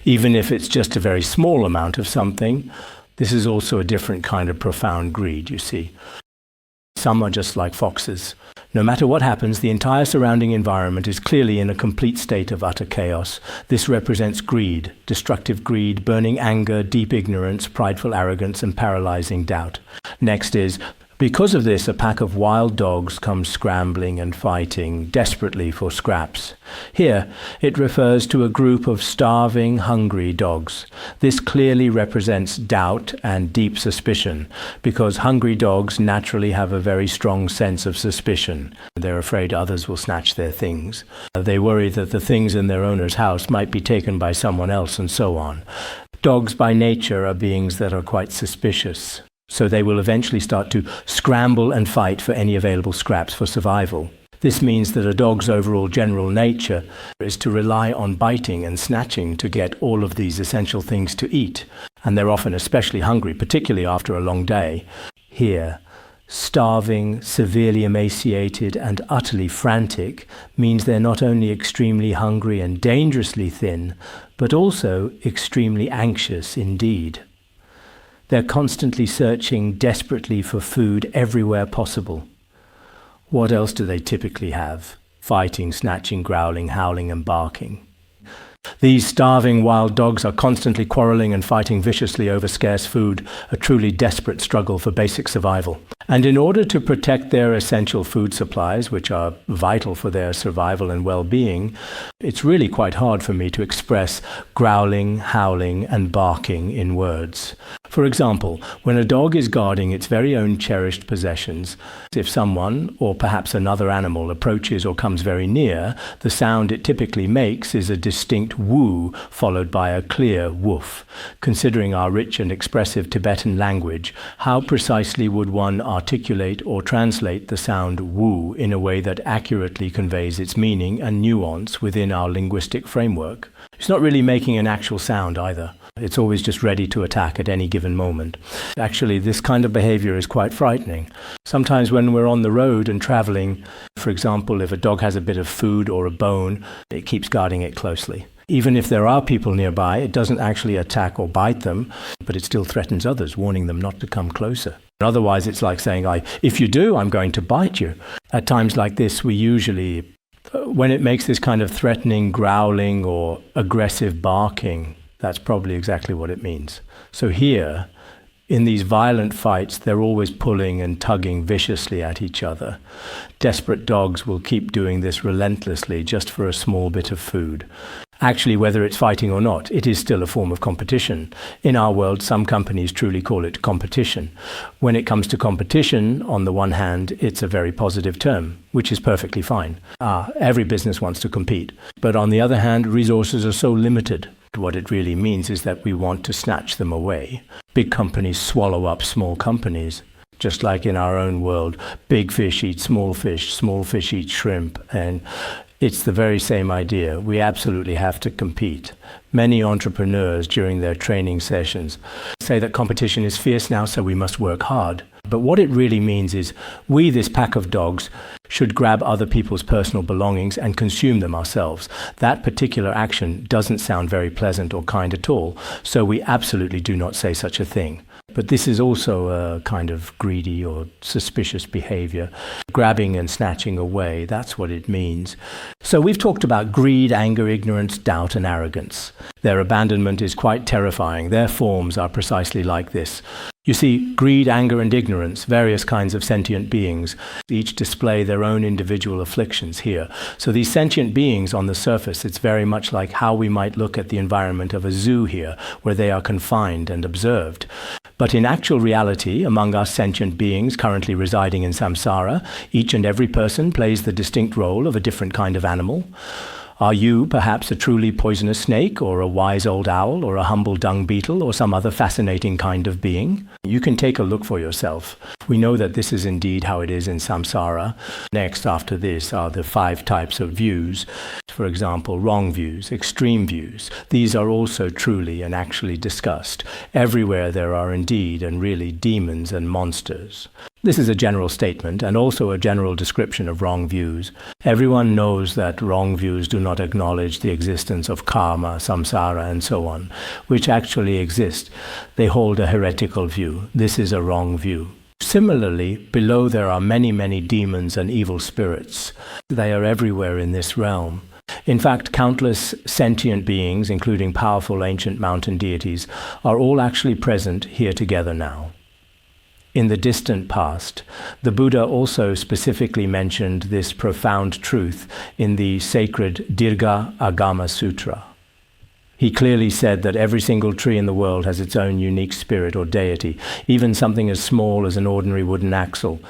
Even if it's just a very small amount of something, this is also a different kind of profound greed, you see. Some are just like foxes. No matter what happens, the entire surrounding environment is clearly in a complete state of utter chaos. This represents greed, destructive greed, burning anger, deep ignorance, prideful arrogance, and paralyzing doubt. Next is, because of this, a pack of wild dogs comes scrambling and fighting desperately for scraps. Here, it refers to a group of starving, hungry dogs. This clearly represents doubt and deep suspicion, because hungry dogs naturally have a very strong sense of suspicion. They're afraid others will snatch their things. They worry that the things in their owner's house might be taken by someone else, and so on. Dogs by nature are beings that are quite suspicious. So they will eventually start to scramble and fight for any available scraps for survival. This means that a dog's overall general nature is to rely on biting and snatching to get all of these essential things to eat. And they're often especially hungry, particularly after a long day. Here, starving, severely emaciated, and utterly frantic means they're not only extremely hungry and dangerously thin, but also extremely anxious indeed. They're constantly searching desperately for food everywhere possible. What else do they typically have? Fighting, snatching, growling, howling, and barking. These starving wild dogs are constantly quarreling and fighting viciously over scarce food, a truly desperate struggle for basic survival. And in order to protect their essential food supplies, which are vital for their survival and well-being, it's really quite hard for me to express growling, howling, and barking in words. For example, when a dog is guarding its very own cherished possessions, if someone, or perhaps another animal, approaches or comes very near, the sound it typically makes is a distinct woo followed by a clear woof. Considering our rich and expressive Tibetan language, how precisely would one articulate or translate the sound woo in a way that accurately conveys its meaning and nuance within our linguistic framework? It's not really making an actual sound either. It's always just ready to attack at any given moment. Actually, this kind of behavior is quite frightening. Sometimes when we're on the road and traveling, for example, if a dog has a bit of food or a bone, it keeps guarding it closely. Even if there are people nearby, it doesn't actually attack or bite them, but it still threatens others, warning them not to come closer. Otherwise, it's like saying, if you do, I'm going to bite you. At times like this, we usually, when it makes this kind of threatening growling or aggressive barking, that's probably exactly what it means. So here, in these violent fights, they're always pulling and tugging viciously at each other. Desperate dogs will keep doing this relentlessly just for a small bit of food. Actually, whether it's fighting or not, it is still a form of competition. In our world, some companies truly call it competition. When it comes to competition, on the one hand, it's a very positive term, which is perfectly fine. Every business wants to compete. But on the other hand, resources are so limited. What it really means is that we want to snatch them away. Big companies swallow up small companies. Just like in our own world, big fish eat small fish eat shrimp, and it's the very same idea. We absolutely have to compete. Many entrepreneurs during their training sessions say that competition is fierce now, so we must work hard. But what it really means is we, this pack of dogs, should grab other people's personal belongings and consume them ourselves. That particular action doesn't sound very pleasant or kind at all, so we absolutely do not say such a thing. But this is also a kind of greedy or suspicious behavior. Grabbing and snatching away, that's what it means. So we've talked about greed, anger, ignorance, doubt, and arrogance. Their abandonment is quite terrifying. Their forms are precisely like this. You see, greed, anger, and ignorance, various kinds of sentient beings, each display their own individual afflictions here. So these sentient beings on the surface, it's very much like how we might look at the environment of a zoo here, where they are confined and observed. But in actual reality, among us sentient beings currently residing in samsara, each and every person plays the distinct role of a different kind of animal. Are you perhaps a truly poisonous snake, or a wise old owl, or a humble dung beetle, or some other fascinating kind of being? You can take a look for yourself. We know that this is indeed how it is in samsara. Next, after this, are the 5 types of views. For example, wrong views, extreme views. These are also truly and actually discussed. Everywhere there are indeed and really demons and monsters. This is a general statement and also a general description of wrong views. Everyone knows that wrong views do not acknowledge the existence of karma, samsara, and so on, which actually exist. They hold a heretical view. This is a wrong view. Similarly, below there are many, many demons and evil spirits. They are everywhere in this realm. In fact, countless sentient beings, including powerful ancient mountain deities, are all actually present here together now. In the distant past, the Buddha also specifically mentioned this profound truth in the sacred Dirgha Agama Sutra. He clearly said that every single tree in the world has its own unique spirit or deity, even something as small as an ordinary wooden axle.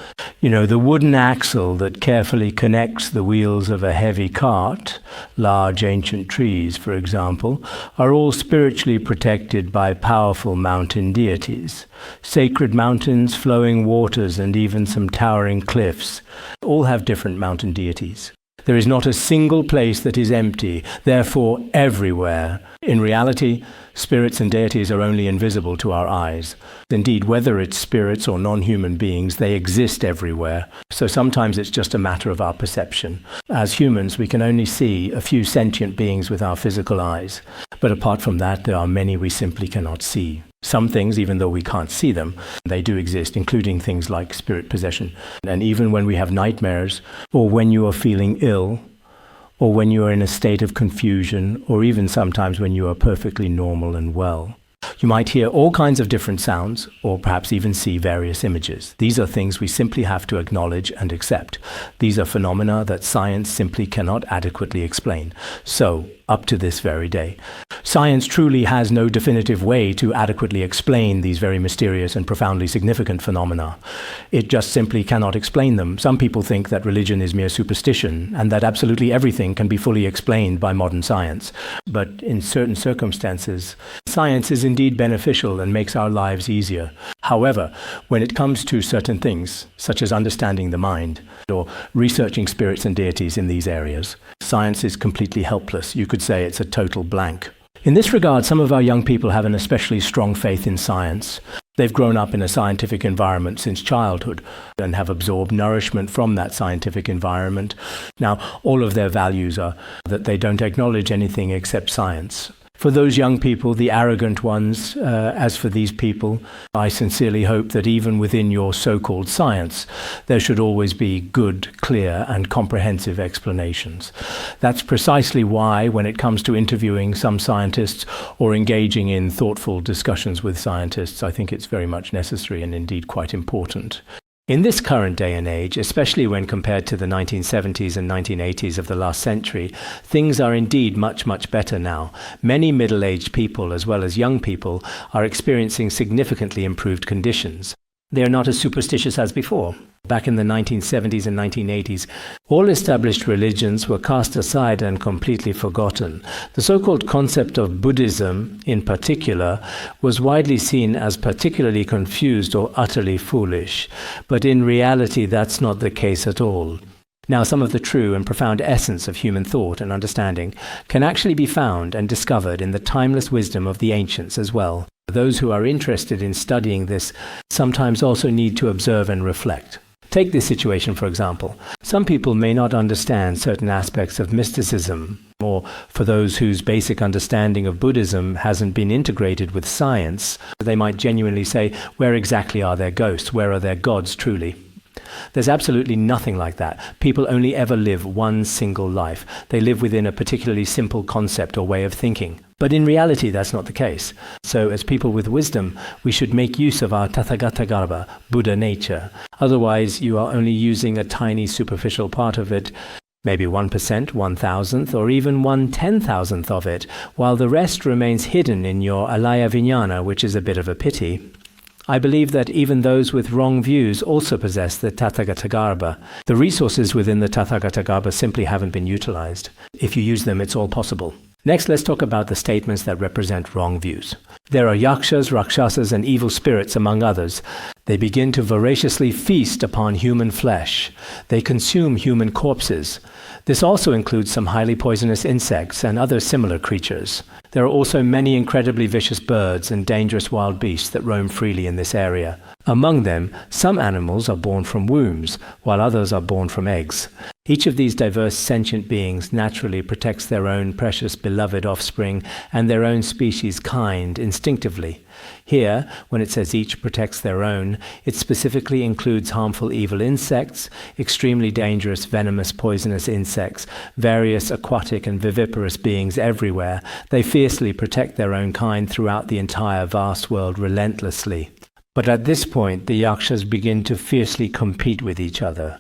You know, the wooden axle that carefully connects the wheels of a heavy cart, large ancient trees, for example, are all spiritually protected by powerful mountain deities. Sacred mountains, flowing waters, and even some towering cliffs all have different mountain deities. There is not a single place that is empty, therefore everywhere. In reality, spirits and deities are only invisible to our eyes. Indeed, whether it's spirits or non-human beings, they exist everywhere. So sometimes it's just a matter of our perception. As humans, we can only see a few sentient beings with our physical eyes. But apart from that, there are many we simply cannot see. Some things, even though we can't see them, they do exist, including things like spirit possession. And even when we have nightmares, or when you are feeling ill, or when you are in a state of confusion, or even sometimes when you are perfectly normal and well. You might hear all kinds of different sounds, or perhaps even see various images. These are things we simply have to acknowledge and accept. These are phenomena that science simply cannot adequately explain. So, up to this very day, science truly has no definitive way to adequately explain these very mysterious and profoundly significant phenomena. It just simply cannot explain them. Some people think that religion is mere superstition, and that absolutely everything can be fully explained by modern science. But in certain circumstances, science is indeed beneficial and makes our lives easier. However, when it comes to certain things, such as understanding the mind, or researching spirits and deities in these areas, science is completely helpless. You could say it's a total blank. In this regard, some of our young people have an especially strong faith in science. They've grown up in a scientific environment since childhood and have absorbed nourishment from that scientific environment. Now, all of their values are that they don't acknowledge anything except science. For those young people, the arrogant ones, as for these people, I sincerely hope that even within your so-called science, there should always be good, clear, and comprehensive explanations. That's precisely why, when it comes to interviewing some scientists or engaging in thoughtful discussions with scientists, I think it's very much necessary and indeed quite important. In this current day and age, especially when compared to the 1970s and 1980s of the last century, things are indeed much, much better now. Many middle-aged people, as well as young people, are experiencing significantly improved conditions. They are not as superstitious as before. Back in the 1970s and 1980s, all established religions were cast aside and completely forgotten. The so-called concept of Buddhism, in particular, was widely seen as particularly confused or utterly foolish. But in reality, that's not the case at all. Now, some of the true and profound essence of human thought and understanding can actually be found and discovered in the timeless wisdom of the ancients as well. Those who are interested in studying this sometimes also need to observe and reflect. Take this situation, for example. Some people may not understand certain aspects of mysticism, or for those whose basic understanding of Buddhism hasn't been integrated with science, they might genuinely say, where exactly are their ghosts? Where are their gods truly? There's absolutely nothing like that. People only ever live one single life. They live within a particularly simple concept or way of thinking. But in reality, that's not the case. So as people with wisdom, we should make use of our Tathagatagarbha, Buddha nature. Otherwise, you are only using a tiny superficial part of it, maybe 1%, 1,000th, or even 1/10,000th of it, while the rest remains hidden in your alaya vijnana, which is a bit of a pity. I believe that even those with wrong views also possess the Tathagatagarbha. The resources within the Tathagatagarbha simply haven't been utilized. If you use them, it's all possible. Next, let's talk about the statements that represent wrong views. There are yakshas, rakshasas, and evil spirits, among others. They begin to voraciously feast upon human flesh. They consume human corpses. This also includes some highly poisonous insects and other similar creatures. There are also many incredibly vicious birds and dangerous wild beasts that roam freely in this area. Among them, some animals are born from wombs, while others are born from eggs. Each of these diverse sentient beings naturally protects their own precious beloved offspring and their own species' kind instinctively. Here, when it says each protects their own, it specifically includes harmful evil insects, extremely dangerous venomous poisonous insects, various aquatic and viviparous beings everywhere. They fiercely protect their own kind throughout the entire vast world relentlessly. But at this point, the yakshas begin to fiercely compete with each other.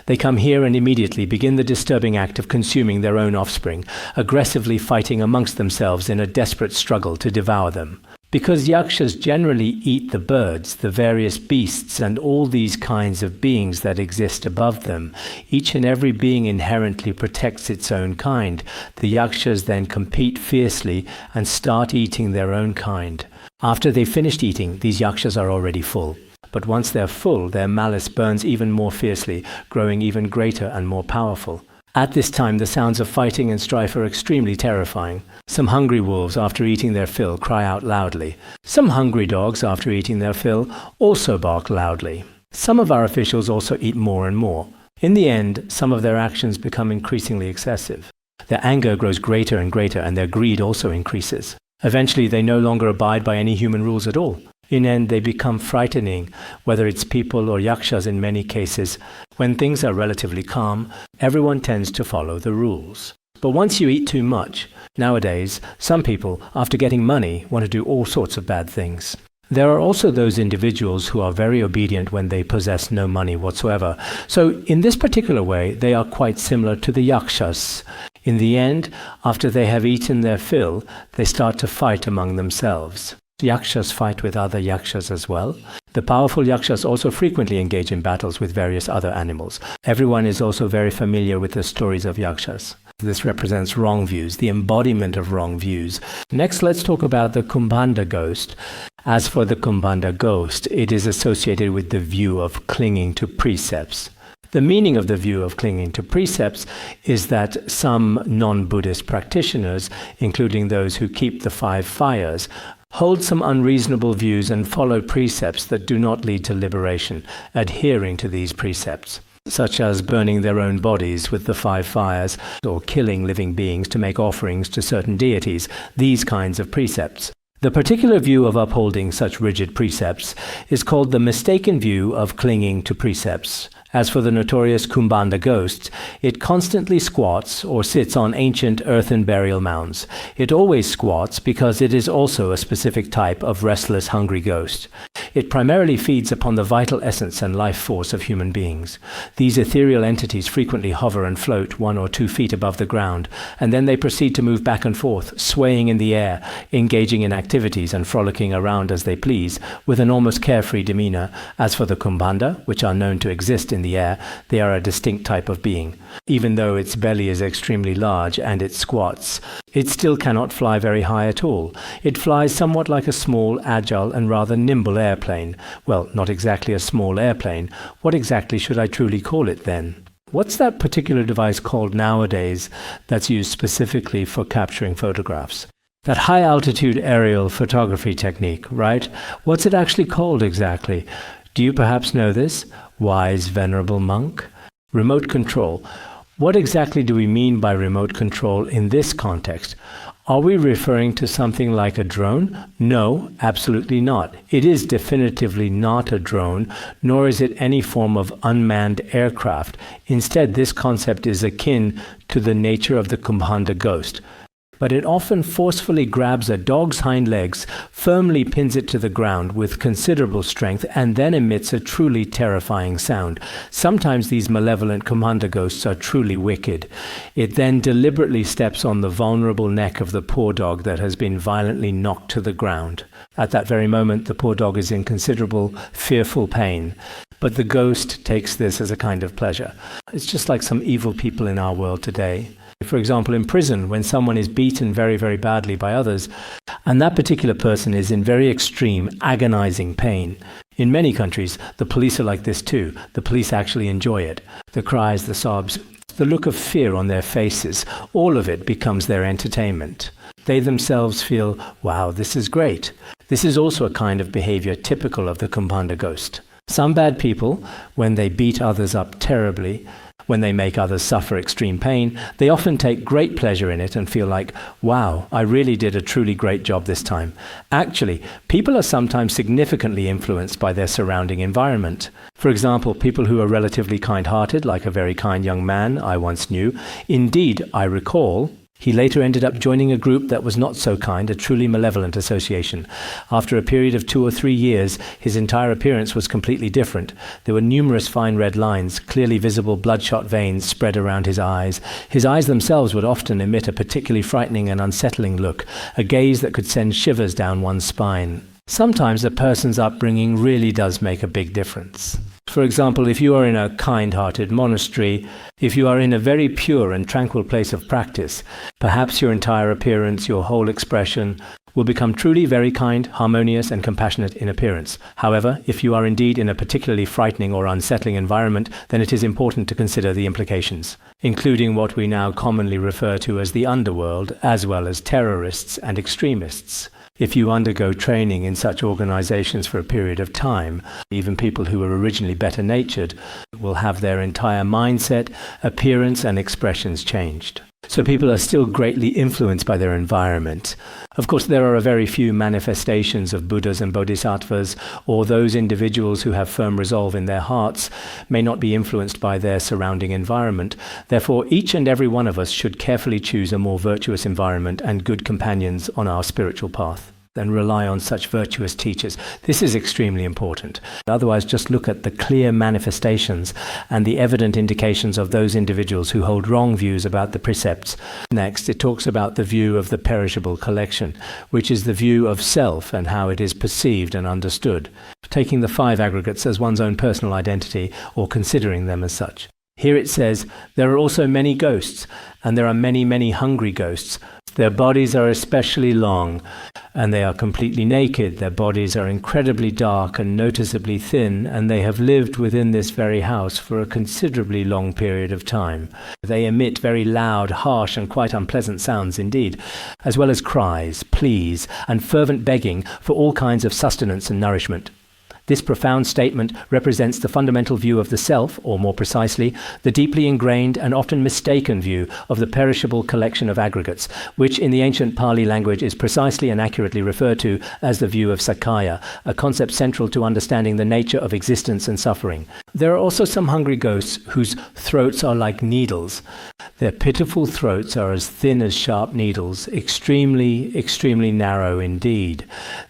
They come here and immediately begin the disturbing act of consuming their own offspring, aggressively fighting amongst themselves in a desperate struggle to devour them. Because yakshas generally eat the birds, the various beasts, and all these kinds of beings that exist above them, each and every being inherently protects its own kind. The yakshas then compete fiercely and start eating their own kind. After they've finished eating, these yakshas are already full. But once they're full, their malice burns even more fiercely, growing even greater and more powerful. At this time, the sounds of fighting and strife are extremely terrifying. Some hungry wolves, after eating their fill, cry out loudly. Some hungry dogs, after eating their fill, also bark loudly. Some of our officials also eat more and more. In the end, some of their actions become increasingly excessive. Their anger grows greater and greater, and their greed also increases. Eventually, they no longer abide by any human rules at all. In end, they become frightening, whether it's people or yakshas in many cases. When things are relatively calm, everyone tends to follow the rules. But once you eat too much, nowadays, some people, after getting money, want to do all sorts of bad things. There are also those individuals who are very obedient when they possess no money whatsoever. So in this particular way, they are quite similar to the yakshas. In the end, after they have eaten their fill, they start to fight among themselves. Yakshas fight with other yakshas as well. The powerful yakshas also frequently engage in battles with various other animals. Everyone is also very familiar with the stories of yakshas. This represents wrong views, the embodiment of wrong views. Next, let's talk about the Kumbhanda ghost. As for the Kumbhanda ghost, it is associated with the view of clinging to precepts. The meaning of the view of clinging to precepts is that some non-Buddhist practitioners, including those who keep the 5 fires, hold some unreasonable views and follow precepts that do not lead to liberation, adhering to these precepts, such as burning their own bodies with the 5 fires or killing living beings to make offerings to certain deities, these kinds of precepts. The particular view of upholding such rigid precepts is called the mistaken view of clinging to precepts. As for the notorious Kumbhanda ghost, it constantly squats or sits on ancient earthen burial mounds. It always squats because it is also a specific type of restless, hungry ghost. It primarily feeds upon the vital essence and life force of human beings. These ethereal entities frequently hover and float 1 or 2 feet above the ground, and then they proceed to move back and forth, swaying in the air, engaging in activities and frolicking around as they please, with an almost carefree demeanor. As for the Kumbhanda, which are known to exist in the air, they are a distinct type of being. Even though its belly is extremely large and it squats, it still cannot fly very high at all. It flies somewhat like a small, agile and rather nimble airplane. Well, not exactly a small airplane. What exactly should I truly call it then? What's that particular device called nowadays that's used specifically for capturing photographs? That high-altitude aerial photography technique, right? What's it actually called exactly? Do you perhaps know this? Wise venerable monk? Remote control. What exactly do we mean by remote control in this context? Are we referring to something like a drone? No, absolutely not. It is definitively not a drone, nor is it any form of unmanned aircraft. Instead, this concept is akin to the nature of the Kumbhanda ghost. But it often forcefully grabs a dog's hind legs, firmly pins it to the ground with considerable strength, and then emits a truly terrifying sound. Sometimes these malevolent Kumbhanda ghosts are truly wicked. It then deliberately steps on the vulnerable neck of the poor dog that has been violently knocked to the ground. At that very moment, the poor dog is in considerable, fearful pain. But the ghost takes this as a kind of pleasure. It's just like some evil people in our world today. For example, in prison, when someone is beaten very, very badly by others, and that particular person is in very extreme, agonizing pain. In many countries, the police are like this too. The police actually enjoy it. The cries, the sobs, the look of fear on their faces, all of it becomes their entertainment. They themselves feel, wow, this is great. This is also a kind of behavior typical of the Kumbhanda ghost. Some bad people, when they beat others up terribly, when they make others suffer extreme pain, they often take great pleasure in it and feel like, wow, I really did a truly great job this time. Actually, people are sometimes significantly influenced by their surrounding environment. For example, people who are relatively kind-hearted, like a very kind young man I once knew. Indeed, I recall, he later ended up joining a group that was not so kind, a truly malevolent association. After a period of 2 or 3 years, his entire appearance was completely different. There were numerous fine red lines, clearly visible bloodshot veins spread around his eyes. His eyes themselves would often emit a particularly frightening and unsettling look, a gaze that could send shivers down one's spine. Sometimes a person's upbringing really does make a big difference. For example, if you are in a kind-hearted monastery, if you are in a very pure and tranquil place of practice, perhaps your entire appearance, your whole expression will become truly very kind, harmonious, and compassionate in appearance. However, if you are indeed in a particularly frightening or unsettling environment, then it is important to consider the implications, including what we now commonly refer to as the underworld, as well as terrorists and extremists. If you undergo training in such organizations for a period of time, even people who were originally better-natured will have their entire mindset, appearance, and expressions changed. So people are still greatly influenced by their environment. Of course, there are a very few manifestations of Buddhas and Bodhisattvas, or those individuals who have firm resolve in their hearts may not be influenced by their surrounding environment. Therefore, each and every one of us should carefully choose a more virtuous environment and good companions on our spiritual path, and rely on such virtuous teachers. This is extremely important. Otherwise, just look at the clear manifestations and the evident indications of those individuals who hold wrong views about the precepts. Next, it talks about the view of the perishable collection, which is the view of self and how it is perceived and understood, taking the 5 aggregates as one's own personal identity or considering them as such. Here it says, there are also many ghosts, and there are many, many hungry ghosts. Their bodies are especially long, and they are completely naked. Their bodies are incredibly dark and noticeably thin, and they have lived within this very house for a considerably long period of time. They emit very loud, harsh, and quite unpleasant sounds indeed, as well as cries, pleas, and fervent begging for all kinds of sustenance and nourishment. This profound statement represents the fundamental view of the self, or more precisely, the deeply ingrained and often mistaken view of the perishable collection of aggregates, which in the ancient Pali language is precisely and accurately referred to as the view of Sakkaya, a concept central to understanding the nature of existence and suffering. There are also some hungry ghosts whose throats are like needles. Their pitiful throats are as thin as sharp needles, extremely, extremely narrow indeed.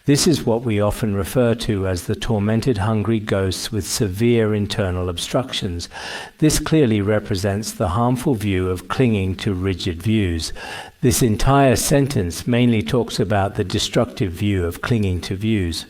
This is what we often refer to as the tormented hungry ghosts with severe internal obstructions. This clearly represents the harmful view of clinging to rigid views. This entire sentence mainly talks about the destructive view of clinging to views.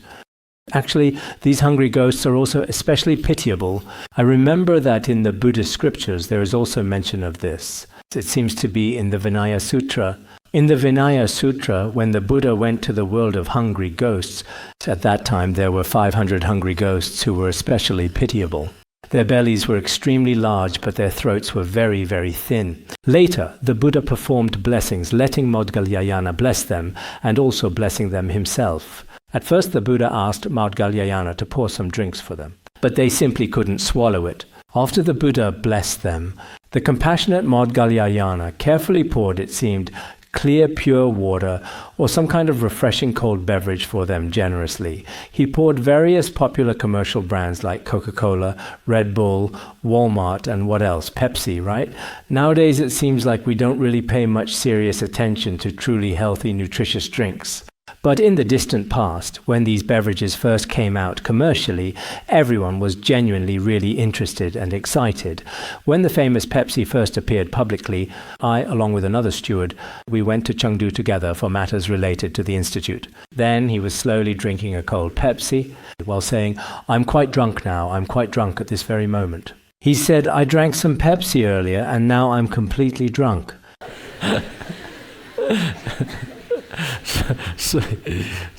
Actually, these hungry ghosts are also especially pitiable. I remember that in the Buddhist scriptures there is also mention of this. It seems to be in the Vinaya Sutra. In the Vinaya Sutra, when the Buddha went to the world of hungry ghosts, at that time there were 500 hungry ghosts who were especially pitiable. Their bellies were extremely large, but their throats were very, very thin. Later, the Buddha performed blessings, letting Maudgalyayana bless them, and also blessing them himself. At first, the Buddha asked Maudgalyayana to pour some drinks for them, but they simply couldn't swallow it. After the Buddha blessed them, the compassionate Maudgalyayana carefully poured, it seemed, clear, pure water or some kind of refreshing cold beverage for them generously. He poured various popular commercial brands like Coca-Cola, Red Bull, Walmart, and what else? Pepsi, right? Nowadays it seems like we don't really pay much serious attention to truly healthy, nutritious drinks. But in the distant past, when these beverages first came out commercially, everyone was genuinely really interested and excited. When the famous Pepsi first appeared publicly, I, along with another steward, we went to Chengdu together for matters related to the Institute. Then he was slowly drinking a cold Pepsi, while saying, "I'm quite drunk now, I'm quite drunk at this very moment." He said, "I drank some Pepsi earlier and now I'm completely drunk." So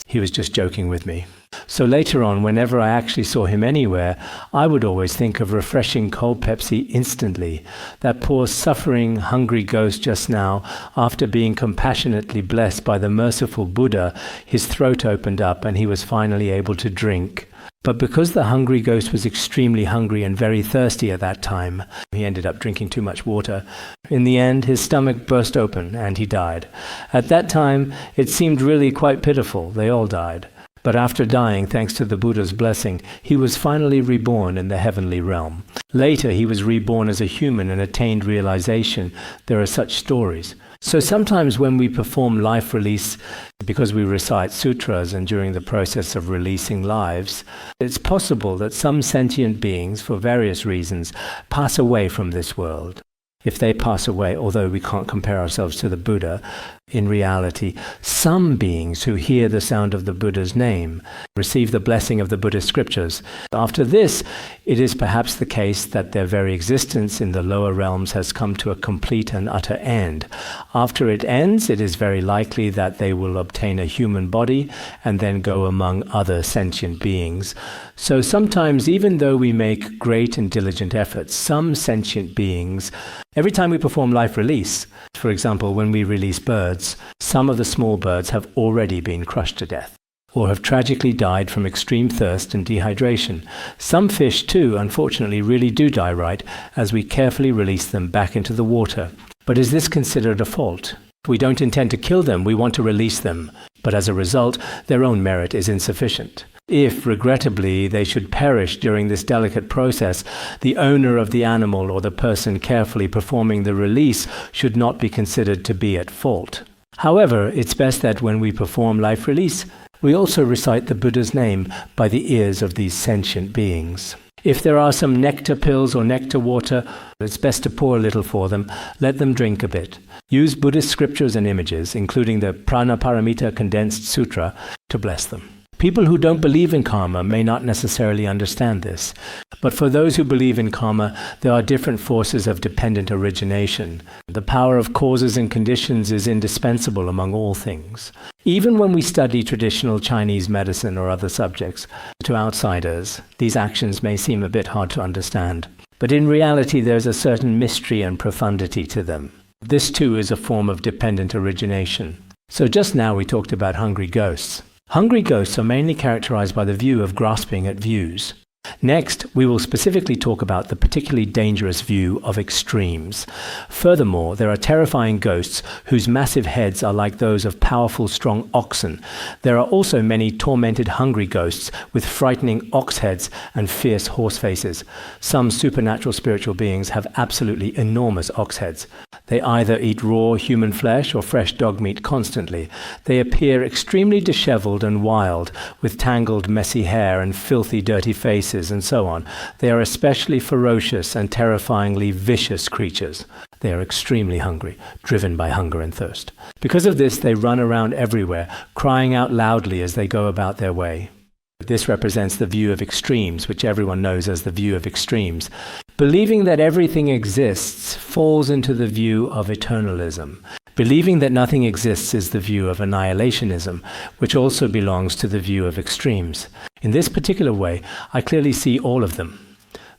he was just joking with me. So later on, whenever I actually saw him anywhere, I would always think of refreshing cold Pepsi instantly. That poor suffering, hungry ghost just now, after being compassionately blessed by the merciful Buddha, his throat opened up and he was finally able to drink. But because the hungry ghost was extremely hungry and very thirsty at that time, he ended up drinking too much water. In the end, his stomach burst open and he died. At that time, it seemed really quite pitiful. They all died. But after dying, thanks to the Buddha's blessing, he was finally reborn in the heavenly realm. Later, he was reborn as a human and attained realization. There are such stories. So sometimes when we perform life release, because we recite sutras and during the process of releasing lives, it's possible that some sentient beings, for various reasons, pass away from this world. if they pass away, although we can't compare ourselves to the Buddha, in reality, some beings who hear the sound of the Buddha's name receive the blessing of the Buddhist scriptures. After this, it is perhaps the case that their very existence in the lower realms has come to a complete and utter end. After it ends, it is very likely that they will obtain a human body and then go among other sentient beings. So sometimes, even though we make great and diligent efforts, some sentient beings, every time we perform life release, for example, when we release birds, some of the small birds have already been crushed to death, or have tragically died from extreme thirst and dehydration. Some fish too, unfortunately, really do die right as we carefully release them back into the water. But is this considered a fault? We don't intend to kill them, we want to release them, but as a result, their own merit is insufficient. If, regrettably, they should perish during this delicate process, the owner of the animal or the person carefully performing the release should not be considered to be at fault. However, it's best that when we perform life release, we also recite the Buddha's name by the ears of these sentient beings. If there are some nectar pills or nectar water, it's best to pour a little for them. Let them drink a bit. Use Buddhist scriptures and images, including the Pranaparamita Condensed Sutra, to bless them. People who don't believe in karma may not necessarily understand this, but for those who believe in karma, there are different forces of dependent origination. The power of causes and conditions is indispensable among all things. Even when we study traditional Chinese medicine or other subjects, to outsiders, these actions may seem a bit hard to understand. But in reality, there's a certain mystery and profundity to them. This too is a form of dependent origination. So just now we talked about hungry ghosts. Hungry ghosts are mainly characterized by the view of grasping at views. Next, we will specifically talk about the particularly dangerous view of extremes. Furthermore, there are terrifying ghosts whose massive heads are like those of powerful, strong oxen. There are also many tormented, hungry ghosts with frightening ox heads and fierce horse faces. Some supernatural spiritual beings have absolutely enormous ox heads. They either eat raw human flesh or fresh dog meat constantly. They appear extremely disheveled and wild, with tangled, messy hair and filthy, dirty faces, and so on. They are especially ferocious and terrifyingly vicious creatures. They are extremely hungry, driven by hunger and thirst. Because of this, they run around everywhere, crying out loudly as they go about their way. This represents the view of extremes, which everyone knows as the view of extremes. Believing that everything exists falls into the view of eternalism. Believing that nothing exists is the view of annihilationism, which also belongs to the view of extremes. In this particular way, I clearly see all of them.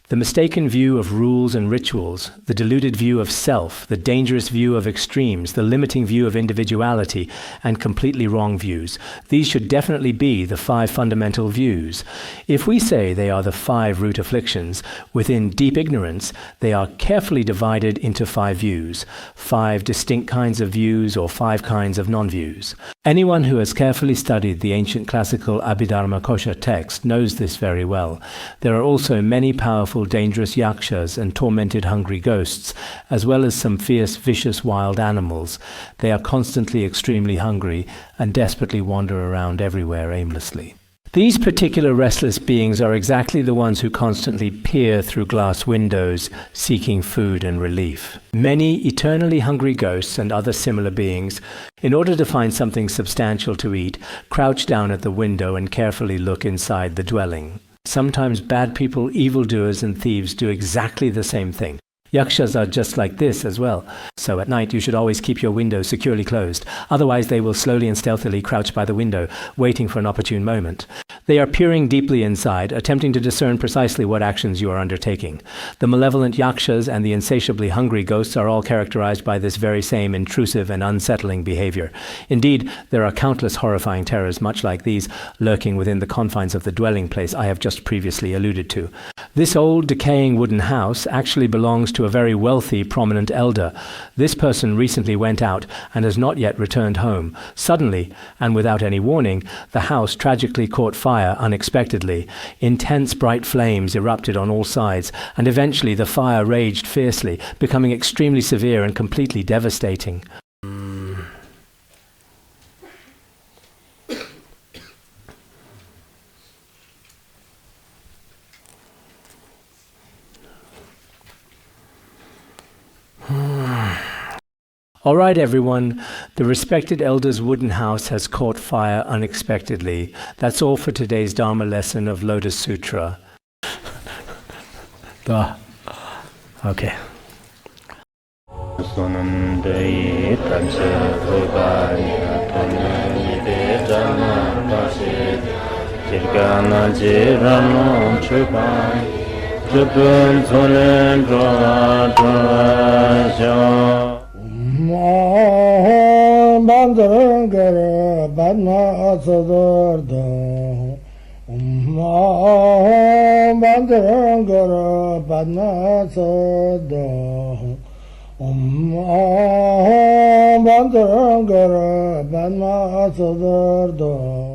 The mistaken view of rules and rituals, the deluded view of self, the dangerous view of extremes, the limiting view of individuality, and completely wrong views. These should definitely be the 5 fundamental views. If we say they are the 5 root afflictions, within deep ignorance, they are carefully divided into 5 views, 5 distinct kinds of views or 5 kinds of non-views. Anyone who has carefully studied the ancient classical Abhidharmakosha text knows this very well. There are also many powerful dangerous yakshas and tormented hungry ghosts, as well as some fierce, vicious wild animals. They are constantly extremely hungry and desperately wander around everywhere aimlessly. These particular restless beings are exactly the ones who constantly peer through glass windows, seeking food and relief. Many eternally hungry ghosts and other similar beings, in order to find something substantial to eat, crouch down at the window and carefully look inside the dwelling. Sometimes bad people, evildoers, and thieves do exactly the same thing. Yakshas are just like this as well. So at night you should always keep your windows securely closed. Otherwise they will slowly and stealthily crouch by the window, waiting for an opportune moment. They are peering deeply inside, attempting to discern precisely what actions you are undertaking. The malevolent yakshas and the insatiably hungry ghosts are all characterized by this very same intrusive and unsettling behavior. Indeed, there are countless horrifying terrors much like these lurking within the confines of the dwelling place I have just previously alluded to. This old, decaying wooden house actually belongs to a very wealthy, prominent elder. This person recently went out and has not yet returned home. Suddenly, and without any warning, the house tragically caught fire unexpectedly. Intense bright flames erupted on all sides, and eventually the fire raged fiercely, becoming extremely severe and completely devastating. All right, everyone. The respected elder's wooden house has caught fire unexpectedly. That's all for today's Dharma lesson of Lotus Sutra. Okay. Bandharangara Badna Sodargye Bandharangara Badna Sodargye Bandharangara Badna Sodargye